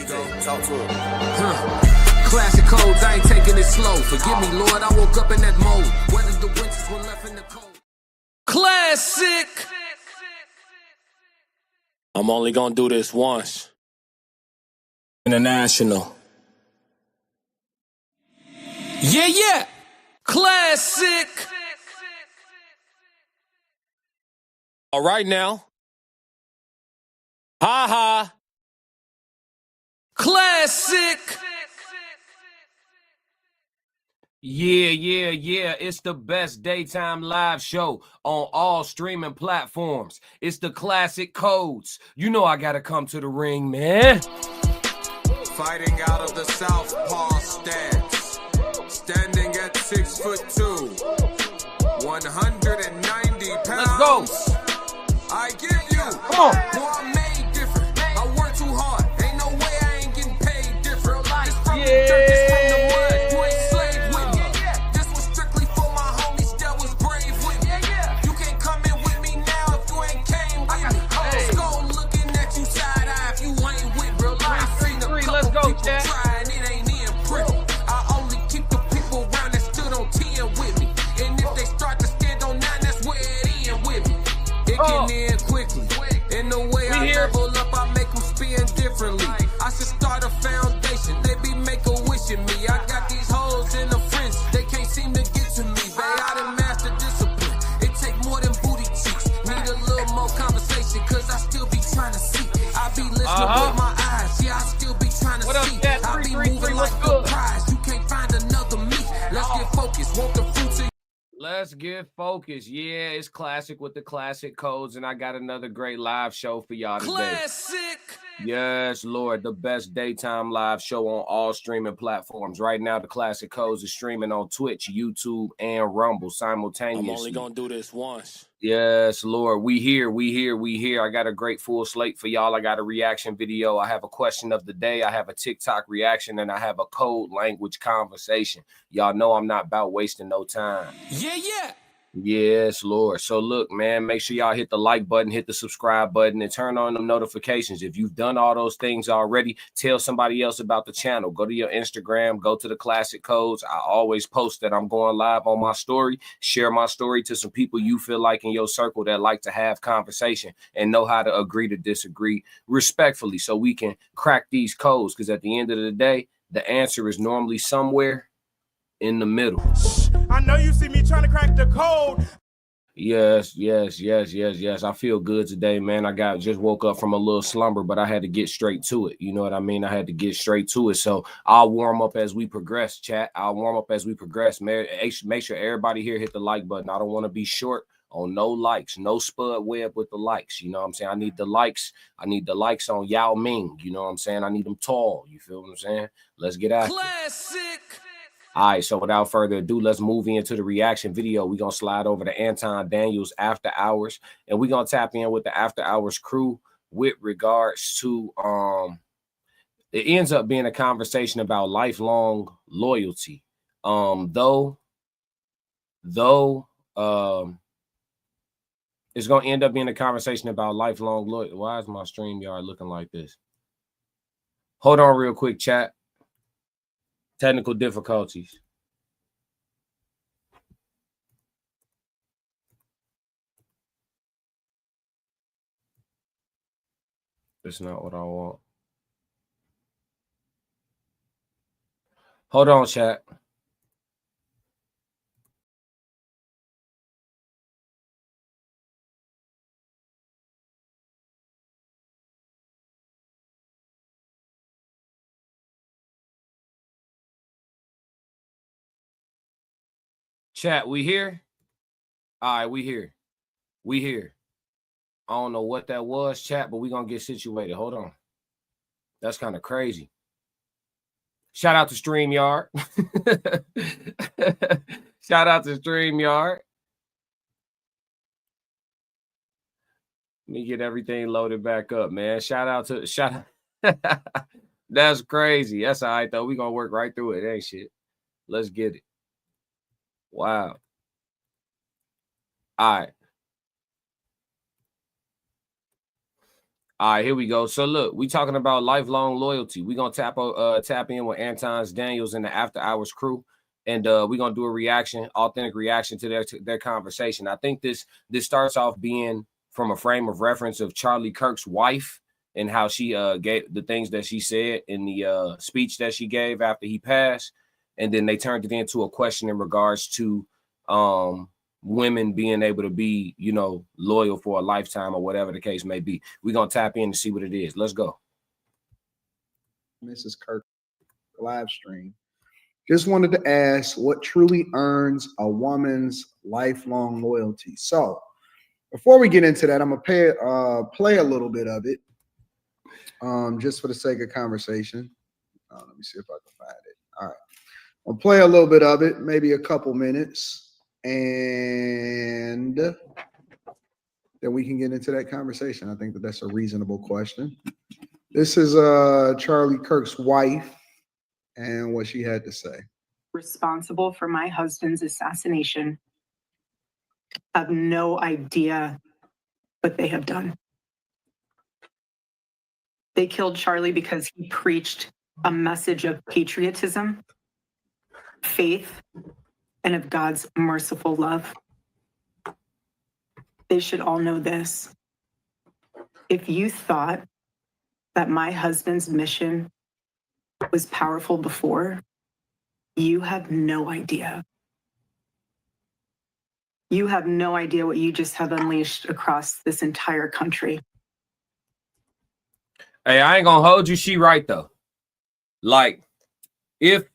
you go. Talk to him. Classic codes, I ain't taking it slow. Forgive me, Lord, I woke up in that mode. Weathered the winters when left in the cold. Classic! I'm only gonna do this once. International. Yeah. Classic! All right now. Ha ha. Classic! Yeah. It's the best daytime live show on all streaming platforms. It's the Classic Codes. You know I gotta come to the ring, man. Fighting out of the southpaw stance. Standing at 6'2", 190 pounds. Let's go. I give you. Come on. Boy, I'm made different. I work too hard. Ain't no way I ain't getting paid different. This from the dirt, this from the mud. You ain't slave with me. This was strictly for my homies that was brave with me. You can't come in with me now if you ain't came with me. Go looking at you side eye if you ain't with me. I seen a Let's couple go, people Chad. try and it ain't in pretty. I only keep the people around that stood on 10 with me. And if they start to stand on 9, that's where it end with me. It can end quickly. In the way I level up, I make them spin differently. I should start a foundation. They be make-a-wishing me. I got these hoes in the fringe. They can't seem to get to me. Bae, I done mastered discipline. It take more than booty cheeks. Need a little more conversation, cause I still be trying to see. I be listening with my eyes. Yeah, I still be trying to see. I be moving like a prize. You can't find another me. Let's get focused. Want the fruits of Let's get focused. Yeah, it's Classic with the Classic Codes, and I got another great live show for y'all today. classic. Yes, Lord, the best daytime live show on all streaming platforms. Right now, the Classic Codes is streaming on Twitch, YouTube, and Rumble simultaneously. I'm only gonna do this once. Yes, Lord, we here. I got a great full slate for y'all. I got a reaction video. I have a question of the day. I have a TikTok reaction, and I have a code language conversation. Y'all know I'm not about wasting no time. Yeah. Yes, Lord. So look, man, make sure y'all hit the like button, hit the subscribe button, and turn on the notifications. If you've done all those things already, tell somebody else about the channel. Go to your Instagram, go to the Classic Codes. I always post that I'm going live on my story. Share my story to some people you feel like in your circle that like to have conversation and know how to agree to disagree respectfully so we can crack these codes. Because at the end of the day, the answer is normally somewhere in the middle. I know you see me trying to crack the code. Yes. I feel good today, man. I just woke up from a little slumber, but I had to get straight to it. You know what I mean? I had to get straight to it. So I'll warm up as we progress, chat. I'll warm up as we progress, man. Make sure everybody here hit the like button. I don't want to be short on no likes, no spud web with the likes. You know what I'm saying? I need the likes. I need the likes on Yao Ming. You know what I'm saying? I need them tall. You feel what I'm saying? Let's get at it. Classic. All right, so without further ado, let's move into the reaction video. We're going to slide over to Anton Daniels After Hours, and we're going to tap in with the After Hours crew with regards to, it ends up being a conversation about lifelong loyalty. Though it's going to end up being a conversation about lifelong loyalty. Why is my StreamYard looking like this? Hold on real quick, chat. Technical difficulties. That's not what I want. Hold on, chat. Chat, we here? All right, we here. I don't know what that was, chat, but we're going to get situated. Hold on. That's kind of crazy. Shout out to StreamYard. Shout out to StreamYard. Let me get everything loaded back up, man. Shout out. That's crazy. That's all right, though. We're going to work right through it. Ain't shit. Let's get it. Wow. All All right, here we go. So look, we talking about lifelong loyalty. We're gonna tap in with Anton Daniels and the After Hours crew, and we're gonna do a reaction, authentic reaction to their conversation. I think this starts off being from a frame of reference of Charlie Kirk's wife and how she gave the things that she said in the speech that she gave after he passed, and then they turned it into a question in regards to women being able to be, you know, loyal for a lifetime or whatever the case may be. We're going to tap in and see what it is. Let's go. Mrs. Kirk live stream. Just wanted to ask what truly earns a woman's lifelong loyalty. So before we get into that, I'm going to play a little bit of it just for the sake of conversation. Let me see if I can find it. All right. I'll play a little bit of it, maybe a couple minutes. And then we can get into that conversation. I think that that's a reasonable question. This is Charlie Kirk's wife and what she had to say. Responsible for my husband's assassination have no idea what they have done. They killed Charlie because he preached a message of patriotism, faith, and of God's merciful love. They should all know this. If you thought that my husband's mission was powerful before, you have no idea. You have no idea what you just have unleashed across this entire country. Hey, I ain't gonna hold you. She right though. Like, if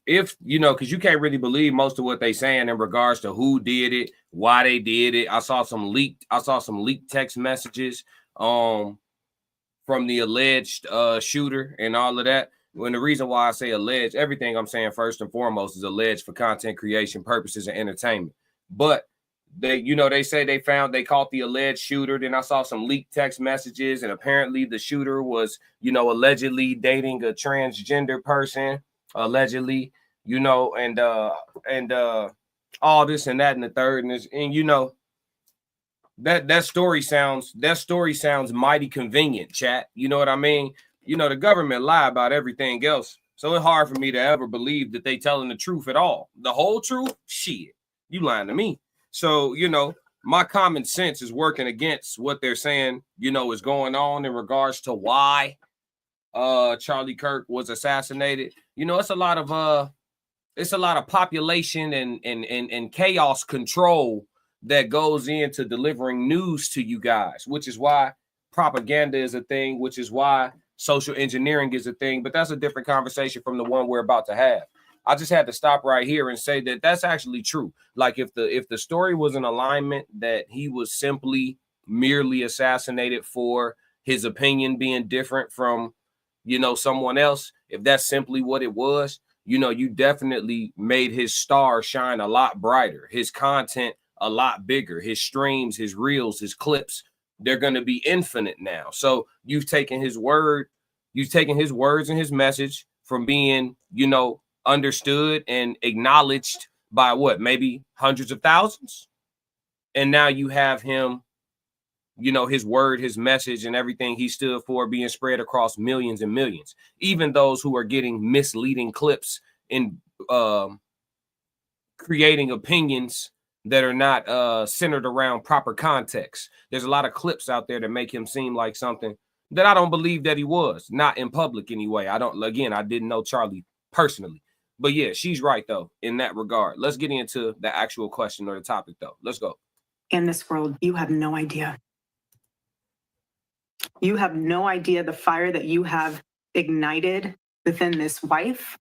you know, because you can't really believe most of what they saying in regards to who did it, why they did it. I saw some leaked text messages from the alleged shooter and all of that. When the reason why I say alleged, everything I'm saying first and foremost is alleged for content creation purposes and entertainment. But they, you know, they say they caught the alleged shooter. Then I saw some leaked text messages, and apparently the shooter was, you know, allegedly dating a transgender person. Allegedly, you know, and all this and that and the third, and you know, that story sounds mighty convenient, chat. You know what I mean? You know, the government lie about everything else, so it's hard for me to ever believe that they telling the truth at all. The whole truth? Shit, you lying to me. So, you know, my common sense is working against what they're saying, you know, is going on in regards to why Charlie Kirk was assassinated. You know, it's a lot of population and chaos control that goes into delivering news to you guys, which is why propaganda is a thing, which is why social engineering is a thing. But that's a different conversation from the one we're about to have. I just had to stop right here and say that that's actually true. Like, if the story was in alignment that he was simply merely assassinated for his opinion being different from, you know, someone else, if that's simply what it was, you know, you definitely made his star shine a lot brighter, his content a lot bigger, his streams, his reels, his clips, they're going to be infinite now. So you've taken his words and his message from being, you know, understood and acknowledged by what, maybe hundreds of thousands, and now you have him, you know, his word, his message, and everything he stood for being spread across millions and millions, even those who are getting misleading clips and creating opinions that are not centered around proper context. There's a lot of clips out there that make him seem like something that I don't believe that he was, not in public anyway. I didn't know Charlie personally, but yeah, she's right though in that regard. Let's get into the actual question or the topic though. Let's go. In this world, you have no idea. You have no idea the fire that you have ignited within this wife.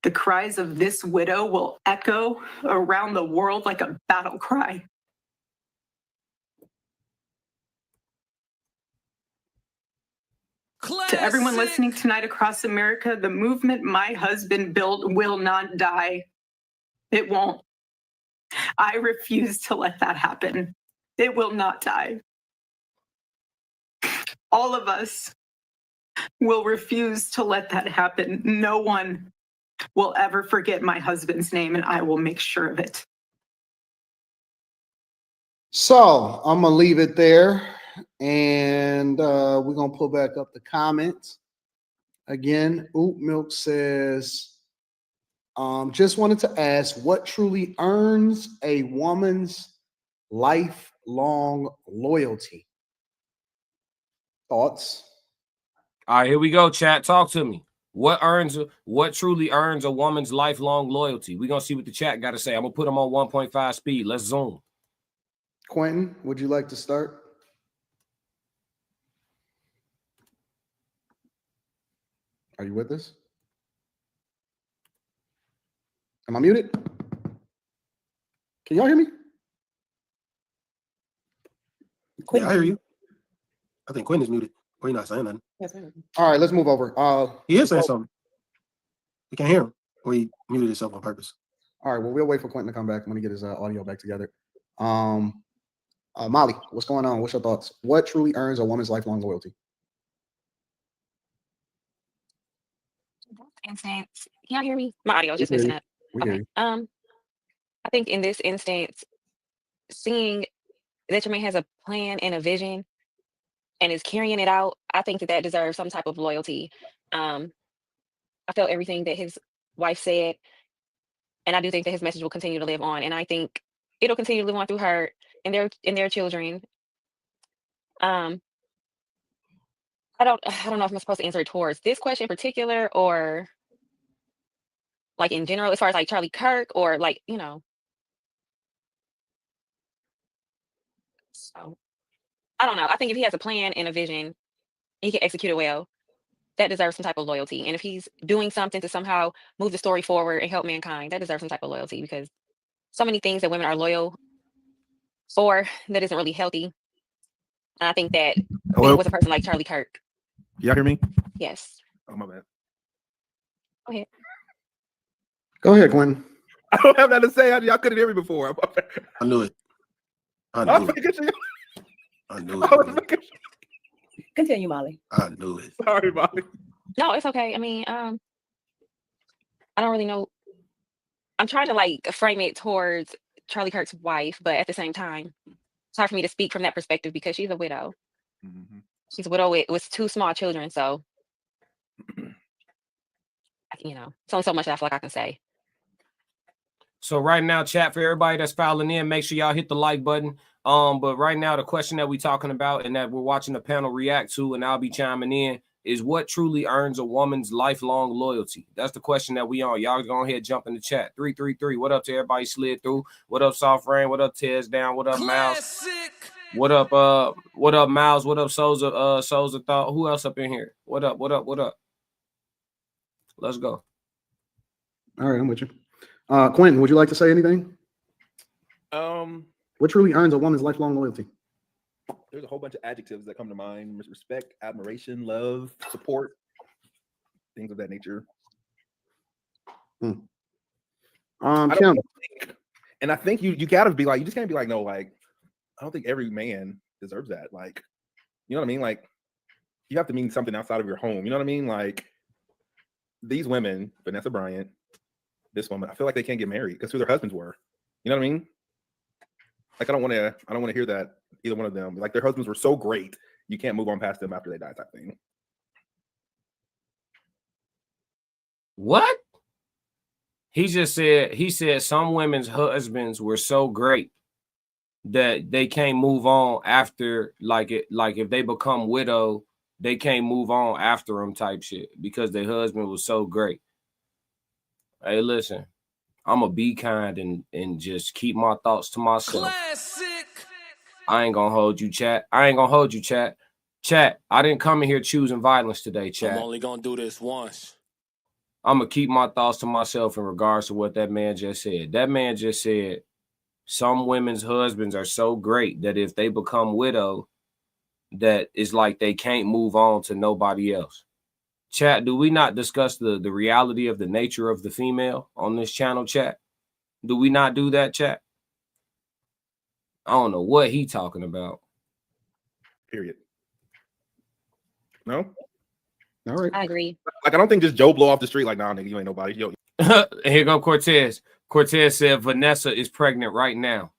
The cries of this widow will echo around the world like a battle cry. Classic. To everyone listening tonight across America, the movement my husband built will not die. It won't. I refuse to let that happen. It will not die. All of us will refuse to let that happen. No one will ever forget my husband's name, and I will make sure of it. So I'm gonna leave it there. And we're gonna pull back up the comments again. Oop Milk says, just wanted to ask what truly earns a woman's lifelong loyalty? Thoughts? All right, here we go, chat. Talk to me. What truly earns a woman's lifelong loyalty? We're gonna see what the chat got to say. I'm gonna put them on 1.5 speed. Let's zoom. Quentin, would you like to start? Are you with us? Am I muted? Can y'all hear me? Yeah, I hear you. I think Quentin is muted. Or he's not saying nothing. All right, let's move over. He is saying something. We can't hear him. Or he muted himself on purpose. All right, well, we'll wait for Quentin to come back. I'm gonna get his audio back together. Molly, what's going on? What's your thoughts? What truly earns a woman's lifelong loyalty? Instance, can y'all hear me? My audio is just messing up. We hear Okay. you. I think in this instance, seeing that your man has a plan and a vision and is carrying it out, I think that deserves some type of loyalty. I felt everything that his wife said, and I do think that his message will continue to live on, and I think it'll continue to live on through her and their children. I don't know if I'm supposed to answer it towards this question in particular or like in general, as far as like Charlie Kirk or like, so I don't know. I think if he has a plan and a vision, he can execute it well. That deserves some type of loyalty. And if he's doing something to somehow move the story forward and help mankind, that deserves some type of loyalty because so many things that women are loyal for that isn't really healthy. And I think that Hello? with a person like Charlie Kirk. Y'all hear me? Yes. Oh, my bad. Go ahead. Go ahead, Quentin. I don't have nothing to say. Y'all couldn't hear me before. I knew it. I I knew was it. making sure. I knew I was it. making sure. Continue, Molly. I knew it. Sorry, Molly. No, it's okay. I mean, I don't really know. I'm trying to like frame it towards Charlie Kirk's wife, but at the same time, it's hard for me to speak from that perspective because she's a widow. Mm-hmm. She's a widow with two small children, so it's only so much that I feel like I can say. So right now, chat, for everybody that's filing in, make sure y'all hit the like button. But right now, the question that we're talking about and that we're watching the panel react to, and I'll be chiming in, is what truly earns a woman's lifelong loyalty? That's the question that we on. Y'all go ahead, jump in the chat. 333. What up to everybody slid through? What up, Soft Rain? What up, Tez Down? What up, Miles? What up, Miles? What up, Souza Thought? Who else up in here? What up? Let's go. All right, I'm with you. Quentin, would you like to say anything? What truly earns a woman's lifelong loyalty? There's a whole bunch of adjectives that come to mind: respect, admiration, love, support, things of that nature. Kim. And I think you gotta be like, you just can't be like, no, like, I don't think every man deserves that. Like, you know what I mean? Like, you have to mean something outside of your home. You know what I mean? Like, these women, Vanessa Bryant, this woman, I feel like they can't get married because who their husbands were. You know what I mean? Like, I don't want to hear that either one of them. Like, their husbands were so great, you can't move on past them after they die, type thing. What? He said some women's husbands were so great that they can't move on after, like if they become widow, they can't move on after them type shit because their husband was so great. Hey, listen, I'm gonna be kind and just keep my thoughts to myself. Classic. I ain't gonna hold you, chat. Chat, I didn't come in here choosing violence today, chat. I'm only gonna do this once. I'm gonna keep my thoughts to myself in regards to what that man just said. That man just said some women's husbands are so great that if they become widow, that it's like they can't move on to nobody else. Chat, do we not discuss the reality of the nature of the female on this channel, chat? Do we not do that, chat? I don't know what he talking about. Period. No? All right. I agree. Like, I don't think just Joe blow off the street like, nah, nigga, you ain't nobody. Yo. Here go Cortez. Cortez said Vanessa is pregnant right now.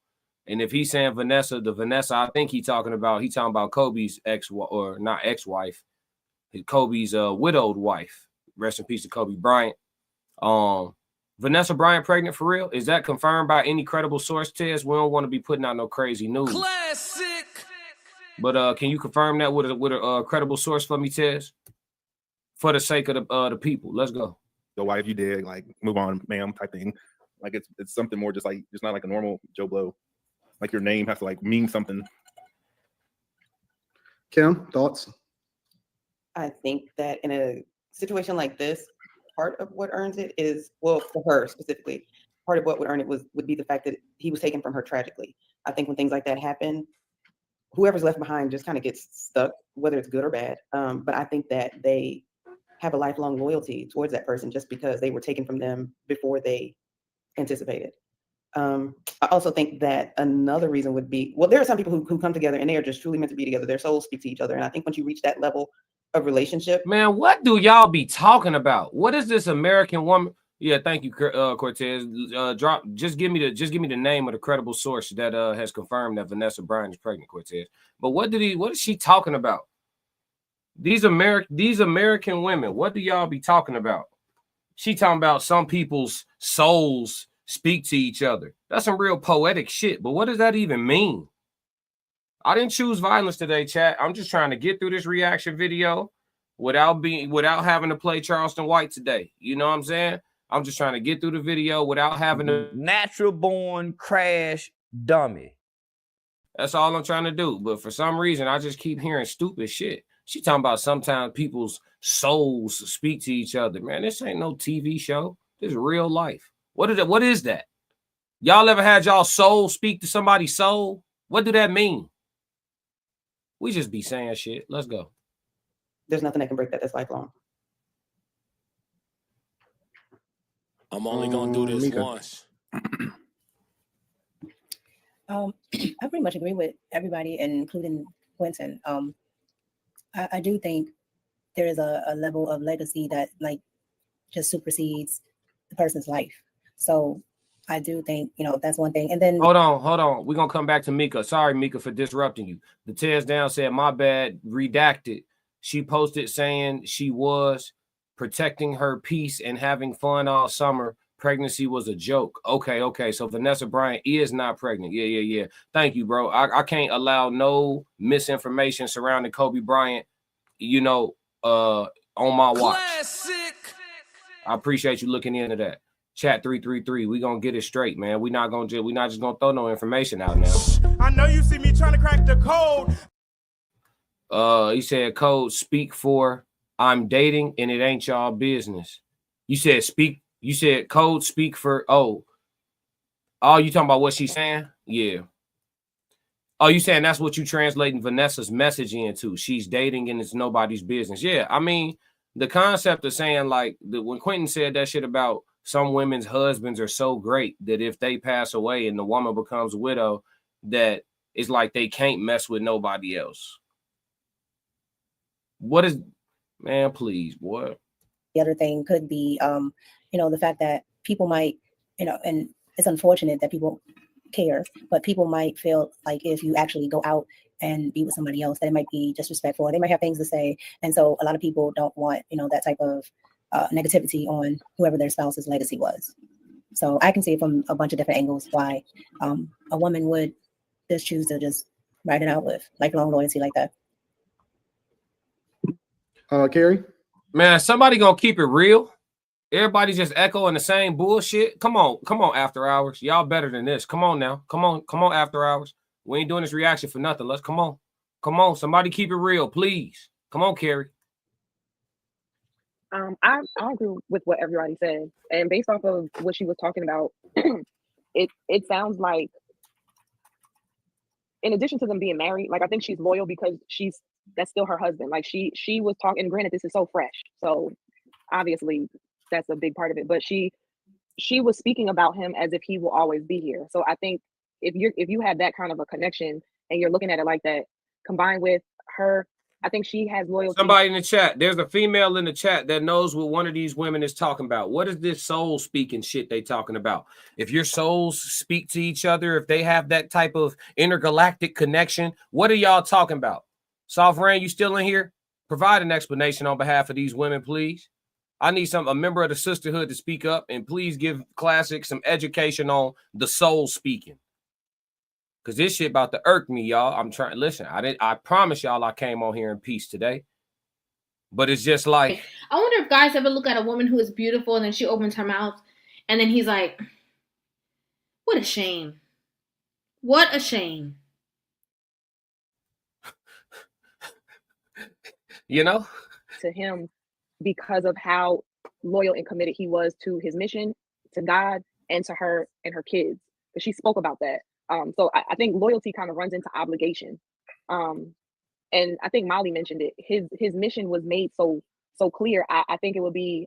And if he's saying Vanessa, the Vanessa, I think he's talking about Kobe's or not ex-wife, Kobe's widowed wife. Rest in peace to Kobe Bryant. Vanessa Bryant pregnant for real? Is that confirmed by any credible source, Tez? We don't want to be putting out no crazy news. Classic. But can you confirm that with a credible source for me, Tez? For the sake of the people. Let's go. So why if you did, like, move on, ma'am, type thing. Like it's something more just like it's not like a normal Joe Blow. Like your name has to like mean something. Kim, thoughts? I think that in a situation like this, part of what earns it is, well, for her specifically, part of what would earn it would be the fact that he was taken from her tragically. I think when things like that happen, whoever's left behind just kind of gets stuck, whether it's good or bad. But I think that they have a lifelong loyalty towards that person just because they were taken from them before they anticipated. I also think that another reason would be, well, there are some people who come together and they are just truly meant to be together. Their souls speak to each other. And I think once you reach that level of relationship. Man, what do y'all be talking about? What is this American woman? Yeah, thank you, Cortez. Just give me the name of the credible source that has confirmed that Vanessa Bryant is pregnant, Cortez. But what is she talking about? These American women, what do y'all be talking about? She talking about some people's souls speak to each other. That's some real poetic shit. But what does that even mean? I didn't choose violence today, chat. I'm just trying to get through this reaction video without having to play Charleston White today. You know what I'm saying? I'm just trying to get through the video without having to natural born crash dummy. That's all I'm trying to do. But for some reason, I just keep hearing stupid shit. She talking about sometimes people's souls speak to each other. Man, this ain't no TV show. This is real life. What is that? Y'all ever had y'all soul speak to somebody's soul? What do that mean? We just be saying shit. Let's go. There's nothing that can break that. That's lifelong. I'm only gonna do this Mika. once. I pretty much agree with everybody, including Quentin. I do think there is a level of legacy that like just supersedes the person's life. So I do think, that's one thing. And then hold on. We're gonna come back to Mika. Sorry, Mika, for disrupting you. The tears down said, my bad, redacted. She posted saying she was protecting her peace and having fun all summer. Pregnancy was a joke. Okay. So Vanessa Bryant is not pregnant. Yeah. Thank you, bro. I can't allow no misinformation surrounding Kobe Bryant, on my watch. Classic. I appreciate you looking into that. Chat 333. We gonna get it straight, man. We're not just gonna throw no information out now. I know you see me trying to crack the code. He said code speak for I'm dating and it ain't y'all business. You said code speak for you talking about what she's saying? Yeah. Oh, you saying that's what you translating Vanessa's message into? She's dating and it's nobody's business. Yeah, I mean, the concept of saying like when Quentin said that shit about some women's husbands are so great that if they pass away and the woman becomes a widow, that it's like they can't mess with nobody else. What is, man, please, boy. The other thing could be, the fact that people might, and it's unfortunate that people care, but people might feel like if you actually go out and be with somebody else, that it might be disrespectful. They might have things to say. And so a lot of people don't want, that type of negativity on whoever their spouse's legacy was. So I can see it from a bunch of different angles why a woman would just choose to just ride it out with lifelong loyalty like that. Carrie? Man, somebody gonna keep it real. Everybody's just echoing the same bullshit. Come on, After Hours. Y'all better than this. Come on now. Come on, After Hours. We ain't doing this reaction for nothing. Let's come on. Somebody keep it real, please. Come on, Carrie. I agree with what everybody said, and based off of what she was talking about, it sounds like, in addition to them being married, like I think she's loyal because that's still her husband. Like she was talking. Granted, this is so fresh, so obviously that's a big part of it. But she was speaking about him as if he will always be here. So I think if you have that kind of a connection and you're looking at it like that, combined with her I think she has loyalty. Somebody in the chat. There's a female in the chat that knows what one of these women is talking about. What is this soul speaking shit they talking about? If your souls speak to each other, if they have that type of intergalactic connection, what are y'all talking about? Soft Rain, you still in here? Provide an explanation on behalf of these women, please. I need a member of the sisterhood to speak up, and please give Classic some education on the soul speaking. Cause this shit about to irk me, y'all. I'm trying. Listen, I promise y'all I came on here in peace today. But it's just like, I wonder if guys ever look at a woman who is beautiful and then she opens her mouth and then he's like, what a shame. What a shame. You know? To him because of how loyal and committed he was to his mission, to God, and to her and her kids. Because she spoke about that. So I think loyalty kind of runs into obligation. And I think Molly mentioned it. His mission was made so clear. I think it would be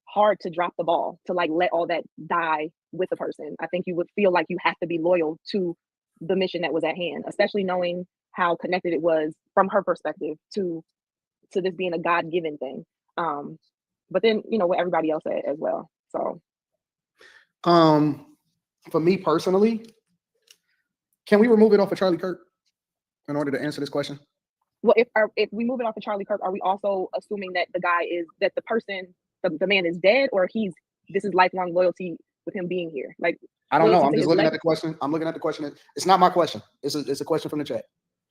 hard to drop the ball, to like let all that die with a person. I think you would feel like you have to be loyal to the mission that was at hand, especially knowing how connected it was from her perspective to this being a God-given thing. But then, you know, what everybody else said as well. So for me personally, can we remove it off of Charlie Kirk in order to answer this question? Well, if we move it off of Charlie Kirk, are we also assuming that the man is dead, or this is lifelong loyalty with him being here? Like, I don't know. I'm just looking at the question. I'm looking at the question. It's not my question. It's a question from the chat.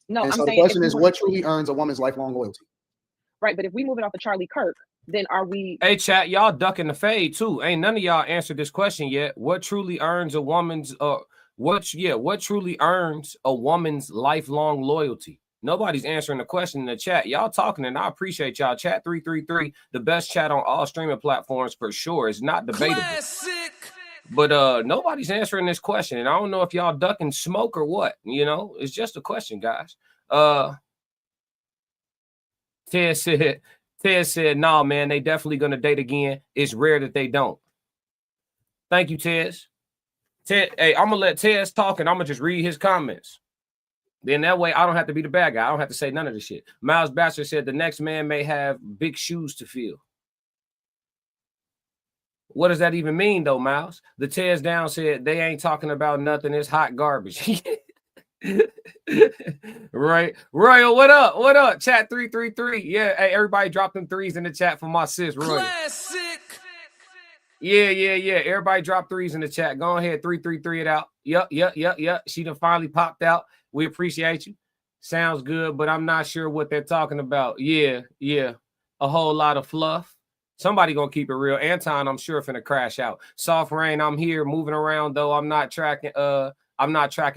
No, and I'm so saying the question is, what truly earns a woman's lifelong loyalty? Right, but if we move it off of Charlie Kirk, then are we? Hey, chat, y'all ducking the fade too. Ain't none of y'all answered this question yet. What truly earns a woman's what truly earns a woman's lifelong loyalty? Nobody's answering the question in the chat. Y'all talking, and I appreciate y'all. Chat 333, the best chat on all streaming platforms for sure. It's not debatable. Classic. But nobody's answering this question, and I don't know if y'all ducking smoke or what. You know, it's just a question, guys. Ted said, nah, man, they definitely gonna date again. It's rare that they don't. Thank you, Tez. Ted, hey, I'm gonna let Tez talk, and I'm gonna just read his comments. Then that way I don't have to be the bad guy. I don't have to say none of this shit. Miles Bachelor said the next man may have big shoes to fill. What does that even mean, though, Miles? The Tez down said they ain't talking about nothing. It's hot garbage. Right. Royal, what up? What up? Chat 333. Yeah, hey, everybody drop them threes in the chat for my sis, Royal. Classic. Yeah. Everybody drop threes in the chat. Go ahead, 333 it out. Yep. She done finally popped out. We appreciate you. Sounds good, but I'm not sure what they're talking about. Yeah. A whole lot of fluff. Somebody gonna keep it real. Anton, I'm sure, finna crash out. Soft Rain, I'm here moving around though. I'm not tracking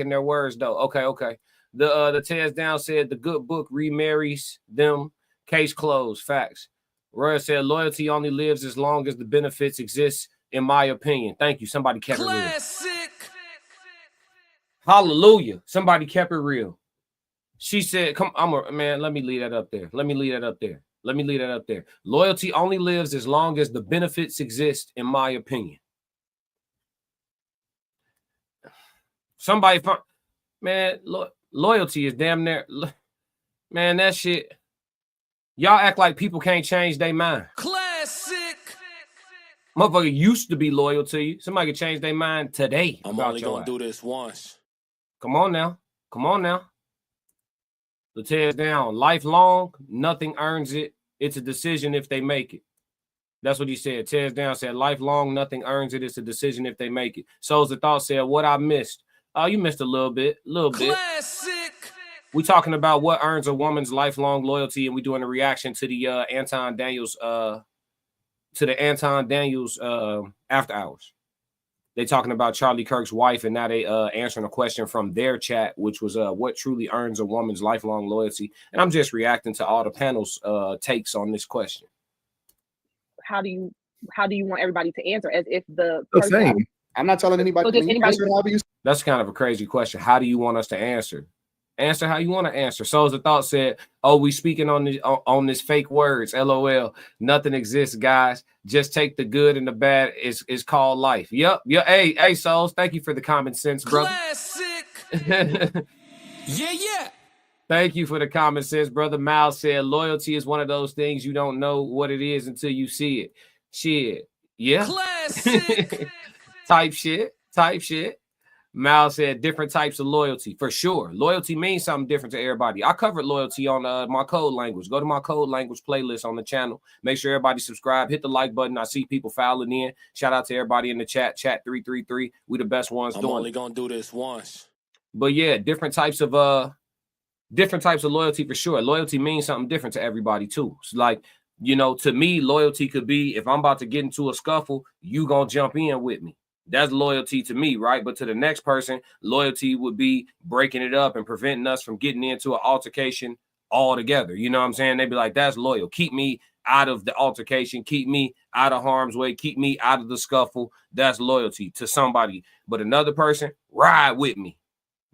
their words though. Okay. The Tez down said the good book remarries them. Case closed. Facts. Roy said loyalty only lives as long as the benefits exist, in my opinion. Thank you. Somebody kept it real. Hallelujah. Somebody kept it real. She said, man, let me leave that up there. Loyalty only lives as long as the benefits exist, in my opinion. Somebody, man, loyalty is damn near, man, that shit. Y'all act like people can't change their mind. Classic. Motherfucker used to be loyal to you. Somebody can change their mind today. I'm only going to do this once. Come on now. The Tez down. Lifelong, nothing earns it. It's a decision if they make it. That's what he said. Tez down said, lifelong, nothing earns it. It's a decision if they make it. Souls of Thought said, what I missed. Oh, you missed a little bit. Classic. We talking about what earns a woman's lifelong loyalty, and we doing a reaction to the Anton Daniels After Hours. They talking about Charlie Kirk's wife, and now they answering a question from their chat, which was what truly earns a woman's lifelong loyalty. And I'm just reacting to all the panel's takes on this question. How do you want everybody to answer as if the same? I'm not telling anybody. That's kind of a crazy question. How do you want us to answer? Answer how you want to answer. Souls of Thought said, oh, we speaking on this fake words. LOL. Nothing exists, guys. Just take the good and the bad. It's called life. Yep. Hey, Souls. Thank you for the common sense, brother. Classic. Yeah. Thank you for the comment, says Brother Miles said, loyalty is one of those things you don't know what it is until you see it. Shit. Yeah. Classic. Type shit. Mal said different types of loyalty for sure. Loyalty means something different to everybody. I covered loyalty on my code language. Go to my code language playlist on the channel. Make sure everybody subscribe. Hit the like button. I see people filing in. Shout out to everybody in the chat. Chat 333. We the best ones doing. I'm only gonna do this once. But yeah, different types of loyalty for sure. Loyalty means something different to everybody too. It's like, you know, to me, loyalty could be if I'm about to get into a scuffle, you gonna jump in with me. That's loyalty to me, right? But to the next person, loyalty would be breaking it up and preventing us from getting into an altercation altogether. You know what I'm saying? They'd be like, that's loyal. Keep me out of the altercation. Keep me out of harm's way. Keep me out of the scuffle. That's loyalty to somebody. But another person, ride with me.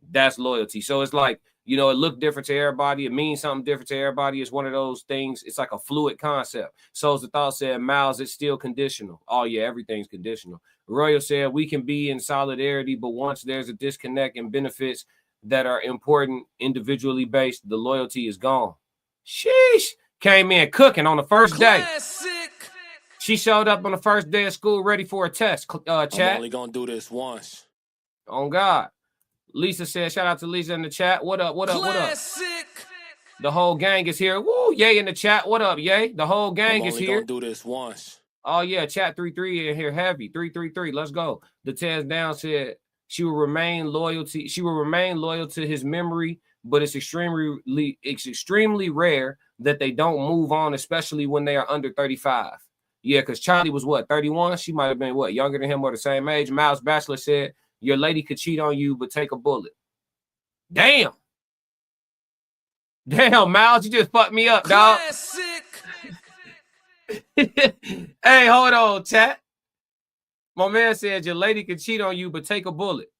That's loyalty. So it's like, you know, it looked different to everybody. It means something different to everybody. It's one of those things. It's like a fluid concept. So as the thought said, Miles, it's still conditional. Oh, yeah, everything's conditional. Royal said we can be in solidarity, but once there's a disconnect and benefits that are important, individually based, the loyalty is gone. Sheesh. Came in cooking on the first day. She showed up on the first day of school ready for a test. Chat. I'm only gonna do this once. On God. Lisa said, shout out to Lisa in the chat. What up? What up? What up? The whole gang is here. Woo, Yay in the chat. What up, Yay? The whole gang is here. I'm only gonna do this once. Oh, yeah. Chat 33 in here heavy. 333. Let's go. The Tez down said she will remain loyal to his memory, but it's extremely rare that they don't move on, especially when they are under 35. Yeah, because Charlie was what, 31? She might have been what, younger than him or the same age. Miles Bachelor said, your lady could cheat on you, but take a bullet. Damn. Damn, Miles, you just fucked me up, dog. Hey, hold on, chat. My man said your lady could cheat on you, but take a bullet.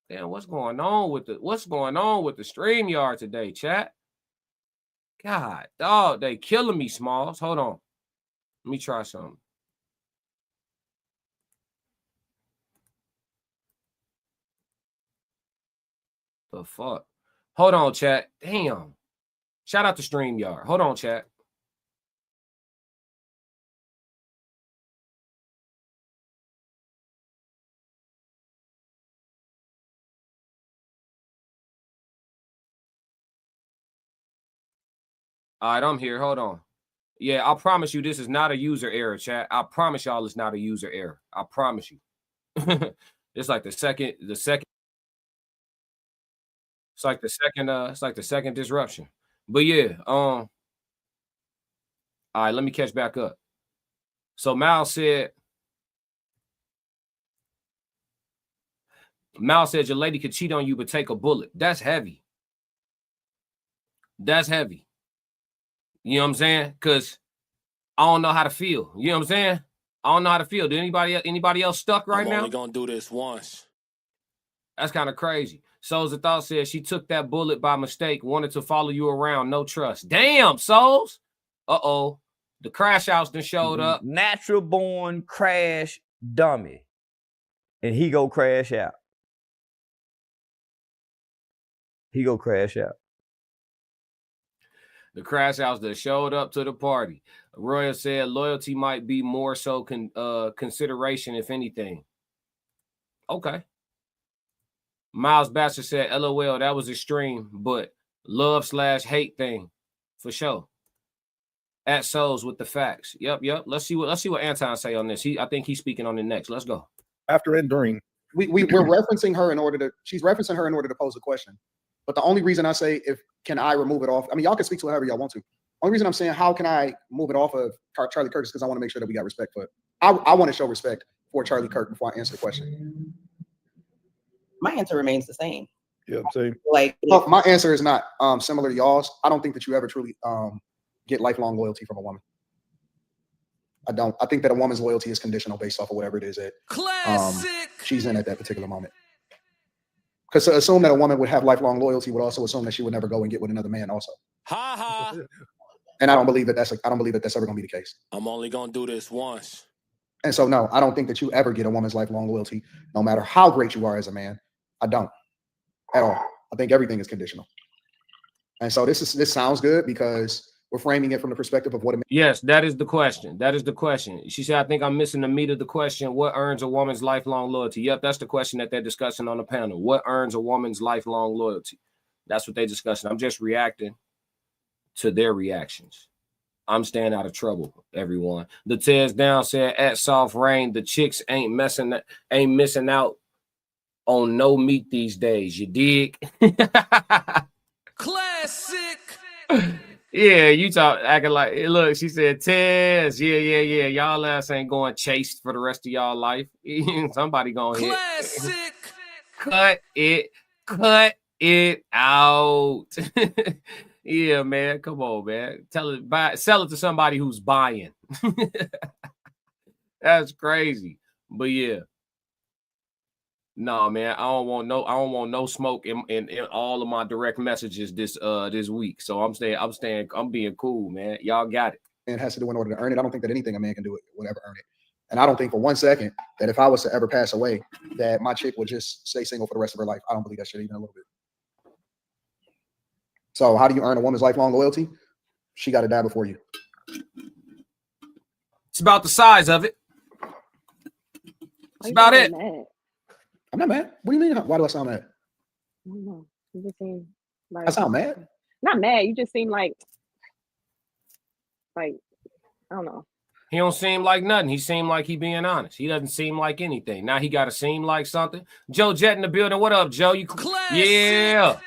Damn, what's going on with the StreamYard today, chat? God, dog, they killing me, Smalls. Hold on. Let me try something. The fuck? Hold on, chat. Damn. Shout out to StreamYard. Hold on, chat. All right, I'm here. Hold on. Yeah, I promise you this is not a user error, chat. I promise y'all it's not a user error. I promise you. It's like the second. It's like the second disruption. But yeah, all right, let me catch back up. So Mal said your lady could cheat on you, but take a bullet. That's heavy. That's heavy. You know what I'm saying? Because I don't know how to feel. You know what I'm saying? I don't know how to feel. Do anybody else stuck right now? I'm only gonna do this once. That's kind of crazy. Souls of Thought said she took that bullet by mistake, wanted to follow you around, no trust. Damn, Souls. Uh-oh. The crash house done showed up. Natural born crash dummy. And he go crash out. He go crash out. The crash house that showed up to the party. Royal said loyalty might be more so consideration, if anything. Okay. Miles Bachelor said, LOL, that was extreme, but love/hate thing for sure. At Souls with the facts. Yep. Let's see what Anton say on this. I think he's speaking on it next. Let's go. After and during. We're referencing her she's referencing her in order to pose a question. But the only reason I say, can I remove it off? I mean, y'all can speak to it however y'all want to. Only reason I'm saying, how can I move it off of Charlie Kirk is because I want to make sure that we got respect for it. I want to show respect for Charlie Kirk before I answer the question. My answer remains the same. Yeah, same. Like, my answer is not similar to y'all's. I don't think that you ever truly get lifelong loyalty from a woman. I don't. I think that a woman's loyalty is conditional based off of whatever it is that she's in at that particular moment. Because to assume that a woman would have lifelong loyalty would also assume that she would never go and get with another man also. Ha ha. And I don't believe that that's ever going to be the case. I'm only going to do this once. And so, no, I don't think that you ever get a woman's lifelong loyalty, no matter how great you are as a man. I don't at all. I think everything is conditional. And so this sounds good because we're framing it from the perspective of what it means. Yes, that is the question. That is the question. She said, I think I'm missing the meat of the question. What earns a woman's lifelong loyalty? Yep, that's the question that they're discussing on the panel. What earns a woman's lifelong loyalty? That's what they're discussing. I'm just reacting to their reactions. I'm staying out of trouble, everyone. The Tears Down said, at Soft Rain, the chicks ain't missing out on no meat these days. You dig? Classic. Yeah, you talk acting like, look, she said, Tez, yeah. Y'all ass ain't going chased for the rest of y'all life. Somebody gonna hit. Classic. Cut it out. Yeah, man. Come on, man. Sell it to somebody who's buying. That's crazy. But yeah. No, man, I don't want no smoke in all of my direct messages this week. So I'm being cool, man. Y'all got it. It has to do in order to earn it. I don't think that anything a man can do would ever earn it. And I don't think for 1 second that if I was to ever pass away, that my chick would just stay single for the rest of her life. I don't believe that shit even a little bit. So how do you earn a woman's lifelong loyalty? She got to die before you. It's about the size of it. It's about it. I'm not mad. What do you mean? Why do I sound mad? I don't know. You just seem like I sound mad. Not mad. You just seem like I don't know. He don't seem like nothing. He seemed like he being honest. He doesn't seem like anything. Now he got to seem like something. Joe Jet in the building. What up, Joe? Yeah.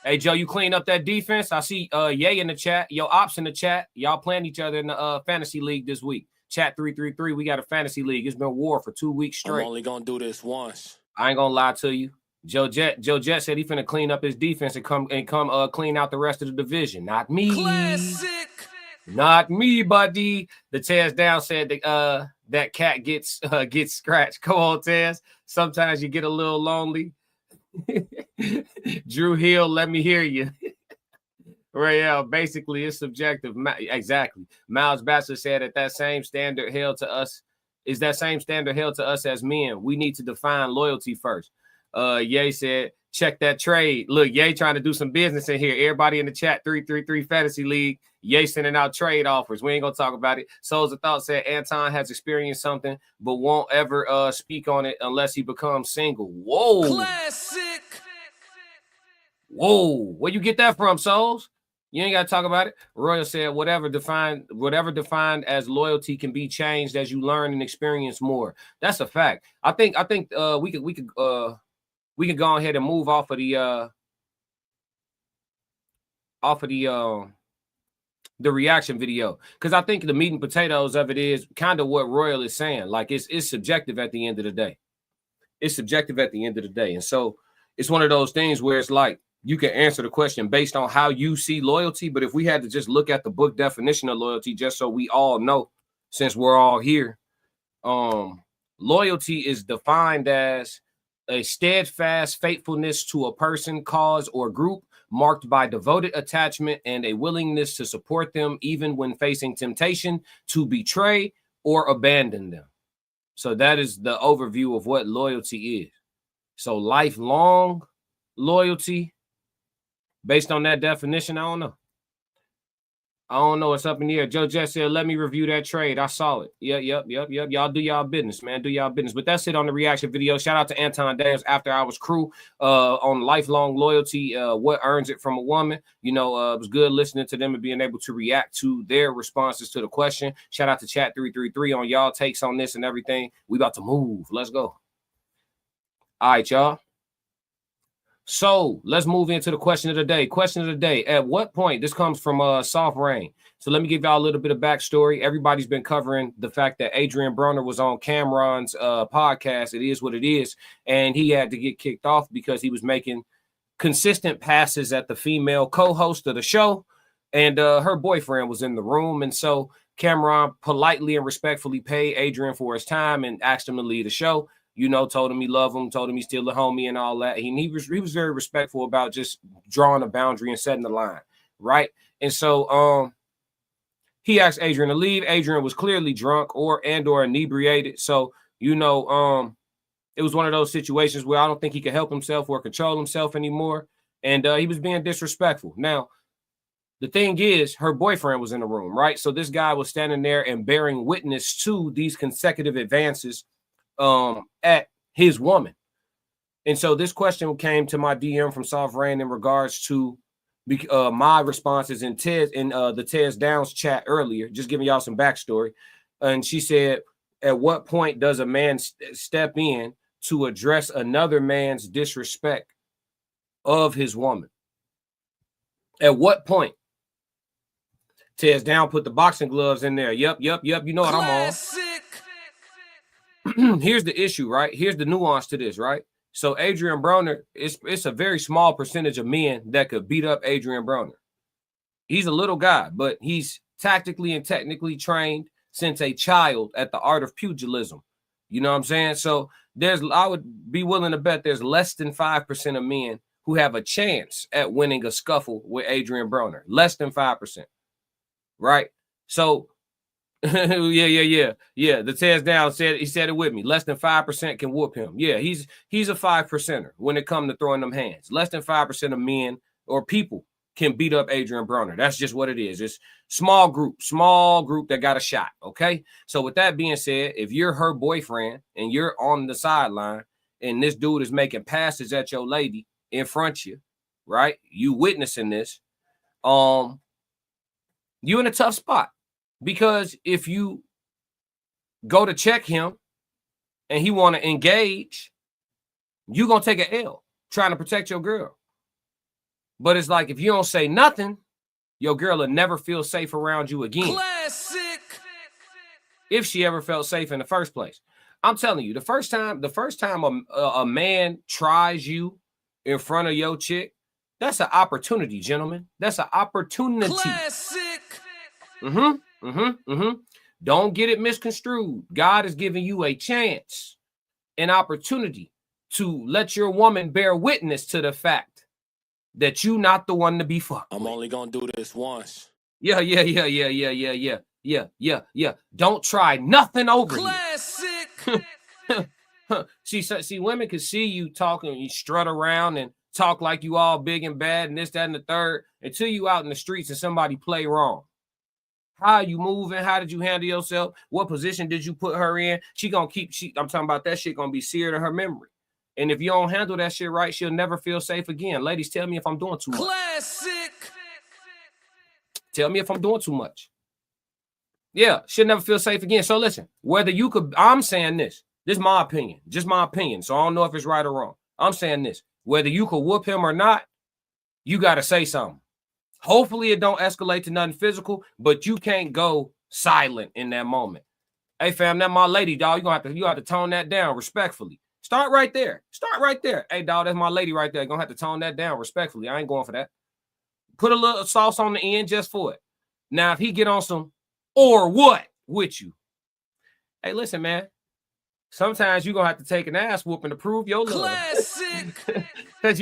Hey, Joe, you clean up that defense. I see Ye in the chat. Yo, Ops in the chat. Y'all playing each other in the fantasy league this week. Chat 333. We got a fantasy league. It's been war for 2 weeks straight. I'm only gonna do this once. I ain't gonna lie to you. Joe Jet said he finna clean up his defense and come clean out the rest of the division. Not me. Classic. Not me, buddy. The Tez Down said that cat gets scratched. Come on, Tez. Sometimes you get a little lonely. Drew Hill, let me hear you. Rael, basically it's subjective. Exactly. Miles Bassett said that same standard held to us. Is that same standard held to us as men? We need to define loyalty first. Ye said, check that trade. Look, Ye trying to do some business in here. Everybody in the chat, 333 Fantasy League. Ye sending out trade offers. We ain't gonna talk about it. Souls of Thought said Anton has experienced something, but won't ever speak on it unless he becomes single. Whoa. Classic. Whoa. Where you get that from, Souls? You ain't got to talk about it. Royal said, whatever defined as loyalty can be changed as you learn and experience more. That's a fact. I think we could go ahead and move off of the reaction video, because I think the meat and potatoes of it is kind of what Royal is saying. Like it's subjective at the end of the day. It's subjective at the end of the day, and so it's one of those things where it's like, you can answer the question based on how you see loyalty. But if we had to just look at the book definition of loyalty, just so we all know, since we're all here, loyalty is defined as a steadfast faithfulness to a person, cause, or group marked by devoted attachment and a willingness to support them even when facing temptation to betray or abandon them. So that is the overview of what loyalty is. So lifelong loyalty, based on that definition, I don't know. It's up in the air. Joe Jess said, let me review that trade. I saw it. Yep. Y'all do y'all business, man. Do y'all business. But that's it on the reaction video. Shout out to Anton Daniels After Hours crew on lifelong loyalty. What earns it from a woman? It was good listening to them and being able to react to their responses to the question. Shout out to Chat 333 on y'all takes on this and everything. We about to move. Let's go. All right, y'all. So let's move into the question of the day. Question of the day. At what point, this comes from Soft Rain. So let me give y'all a little bit of backstory. Everybody's been covering the fact that Adrian Broner was on Cameron's podcast. It is what it is. And he had to get kicked off because he was making consistent passes at the female co-host of the show. And her boyfriend was in the room. And so Cameron politely and respectfully paid Adrian for his time and asked him to leave the show. Told him he loved him, told him he's still a homie and all that. He was very respectful about just drawing a boundary and setting the line, right? And so he asked Adrian to leave. Adrian was clearly drunk or inebriated. So, it was one of those situations where I don't think he could help himself or control himself anymore. and he was being disrespectful. Now, the thing is, her boyfriend was in the room, right? So this guy was standing there and bearing witness to these consecutive advances at his woman. And so this question came to my DM from Soft Rain in regards to my responses in the Tez Downs chat earlier, just giving y'all some backstory. And she said, at what point does a man step in to address another man's disrespect of his woman? At what point? Tez Down put the boxing gloves in there. Yep. You know what I'm on. Here's the issue, right? Here's the nuance to this, right? So Adrian Broner, it's a very small percentage of men that could beat up Adrian Broner. He's a little guy, but he's tactically and technically trained since a child at the art of pugilism. You know what I'm saying? So I would be willing to bet there's less than 5% of men who have a chance at winning a scuffle with Adrian Broner. Less than 5%. Right? So yeah. The Tez Down said, he said it with me. Less than 5% can whoop him. Yeah, he's a 5%er when it comes to throwing them hands. Less than 5% of men or people can beat up Adrian Broner. That's just what it is. It's small group that got a shot. Okay. So with that being said, if you're her boyfriend and you're on the sideline and this dude is making passes at your lady in front of you, right? You witnessing this, you in a tough spot. Because if you go to check him and he want to engage, you're going to take an L trying to protect your girl. But it's like, if you don't say nothing, your girl will never feel safe around you again. Classic. If she ever felt safe in the first place. I'm telling you, the first time a man tries you in front of your chick, that's an opportunity, gentlemen. That's an opportunity. Classic. Don't get it misconstrued. God is giving you a chance, an opportunity to let your woman bear witness to the fact that you not the one to be fucked. I'm only gonna do this once. Yeah. Don't try nothing over Classic. here. See, women can see you talking, you strut around and talk like you all big and bad and this, that, and the third until you out in the streets and somebody play wrong. How are you moving? How did you handle yourself? What position did you put her in? I'm talking about that shit gonna be seared in her memory. And if you don't handle that shit right, she'll never feel safe again. Ladies, tell me if I'm doing too much. Classic. Tell me if I'm doing too much. Yeah, she'll never feel safe again. So listen, I'm saying this is my opinion, just my opinion. So I don't know if it's right or wrong. I'm saying this, whether you could whoop him or not, you got to say something. Hopefully it don't escalate to nothing physical, but you can't go silent in that moment. Hey fam, that's my lady, dog. You have to tone that down respectfully. Start right there. Hey dog, that's my lady right there. You're gonna have to tone that down respectfully. I ain't going for that. Put a little sauce on the end just for it. Now, if he get on some or what with you, hey, listen, man. Sometimes you're gonna have to take an ass whooping to prove your love. Classic. Because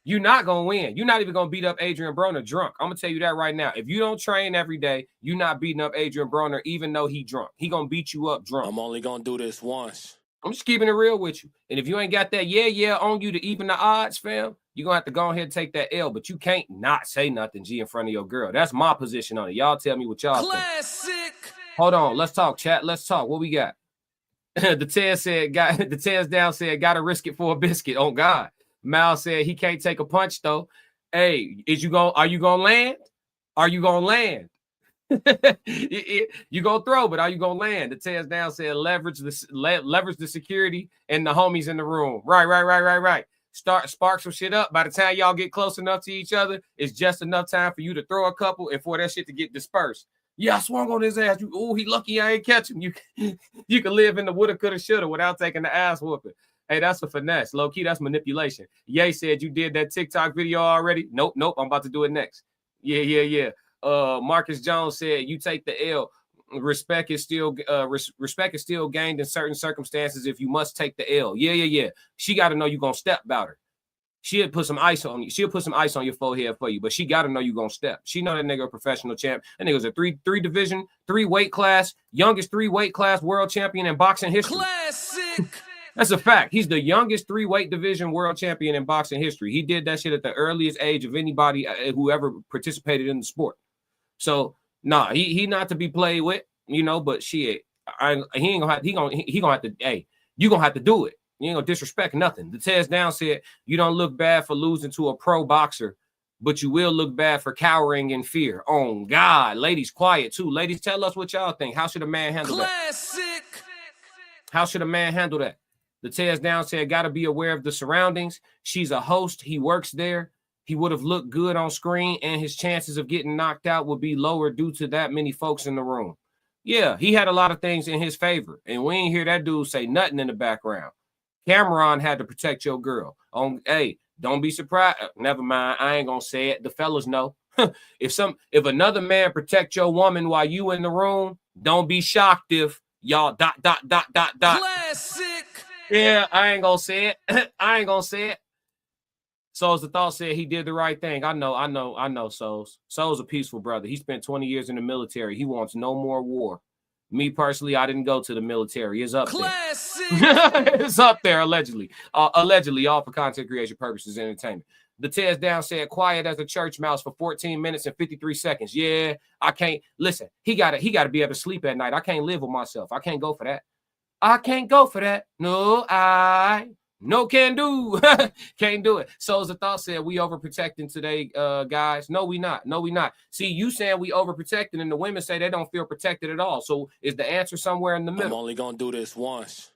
you're not gonna win. You're not even gonna beat up Adrian Broner drunk. I'm gonna tell you that right now. If you don't train every day, you're not beating up Adrian Broner, even though he drunk. He gonna beat you up drunk. I'm only gonna do this once. I'm just keeping it real with you. And if you ain't got that yeah on you to even the odds, fam, you're gonna have to go ahead and take that L. But you can't not say nothing, G, in front of your girl. That's my position on it. Y'all tell me what y'all think. Hold on, let's talk, chat. Let's talk. What we got? The Tez Down said, gotta risk it for a biscuit. Oh God. Mal said he can't take a punch though. Hey, are you gonna land? Are you gonna land? You gonna throw, but are you gonna land? The Tez Down said leverage the security and the homies in the room. Right. Spark some shit up. By the time y'all get close enough to each other, it's just enough time for you to throw a couple and for that shit to get dispersed. Yeah, I swung on his ass. He lucky I ain't catch him. You can live in the woulda, coulda, shoulda without taking the ass whooping. Hey, that's a finesse. Low key, that's manipulation. Ye said you did that TikTok video already. Nope. I'm about to do it next. Yeah. Marcus Jones said you take the L. Respect is still gained in certain circumstances if you must take the L. Yeah. She got to know you gonna step about her. She'll put some ice on you. She'll put some ice on your forehead for you, but she got to know you gonna step. She know that nigga a professional champ. That nigga's a three division, 3 weight class, youngest 3 weight class world champion in boxing history. Classic. That's a fact. He's the youngest 3-weight division world champion in boxing history. He did that shit at the earliest age of anybody who ever participated in the sport. So nah, he not to be played with, you know. But shit, he gonna have to. Hey, you gonna have to do it. You ain't gonna disrespect nothing. The Tez Down said you don't look bad for losing to a pro boxer, but you will look bad for cowering in fear. Oh God, ladies, quiet too. Ladies, tell us what y'all think. How should a man handle that? How should a man handle that? The Tez Down said, got to be aware of the surroundings. She's a host. He works there. He would have looked good on screen, and his chances of getting knocked out would be lower due to that many folks in the room. Yeah, he had a lot of things in his favor, and we ain't hear that dude say nothing in the background. Cameron had to protect your girl. Hey, don't be surprised. Never mind. I ain't gonna say it. The fellas know. If another man protect your woman while you in the room, don't be shocked if y'all ... Classic. Yeah, I ain't gonna say it. I ain't gonna say it. Souls the Thought said he did the right thing. I know, Souls. Souls a peaceful brother. He spent 20 years in the military. He wants no more war. Me personally, I didn't go to the military. It's up there. It's up there, allegedly. Allegedly, all for content creation purposes and entertainment. The Tez Down said, quiet as a church mouse for 14 minutes and 53 seconds. Yeah, I can't. Listen, he gotta be able to sleep at night. I can't live with myself. I can't go for that. I can't go for that. No, can do. Can't do it. Souls of Thought said we overprotecting today, guys. No, we not. No, we not. See, you saying we overprotecting, and the women say they don't feel protected at all. So is the answer somewhere in the middle? I'm only gonna do this once.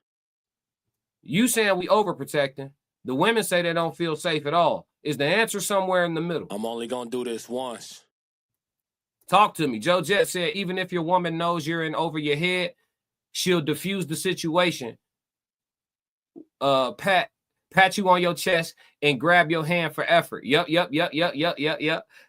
You saying we overprotecting. The women say they don't feel safe at all. Is the answer somewhere in the middle? I'm only gonna do this once. Talk to me. Joe Jet said, even if your woman knows you're in over your head, she'll diffuse the situation. Pat you on your chest and grab your hand for effort. Yep. Yeah.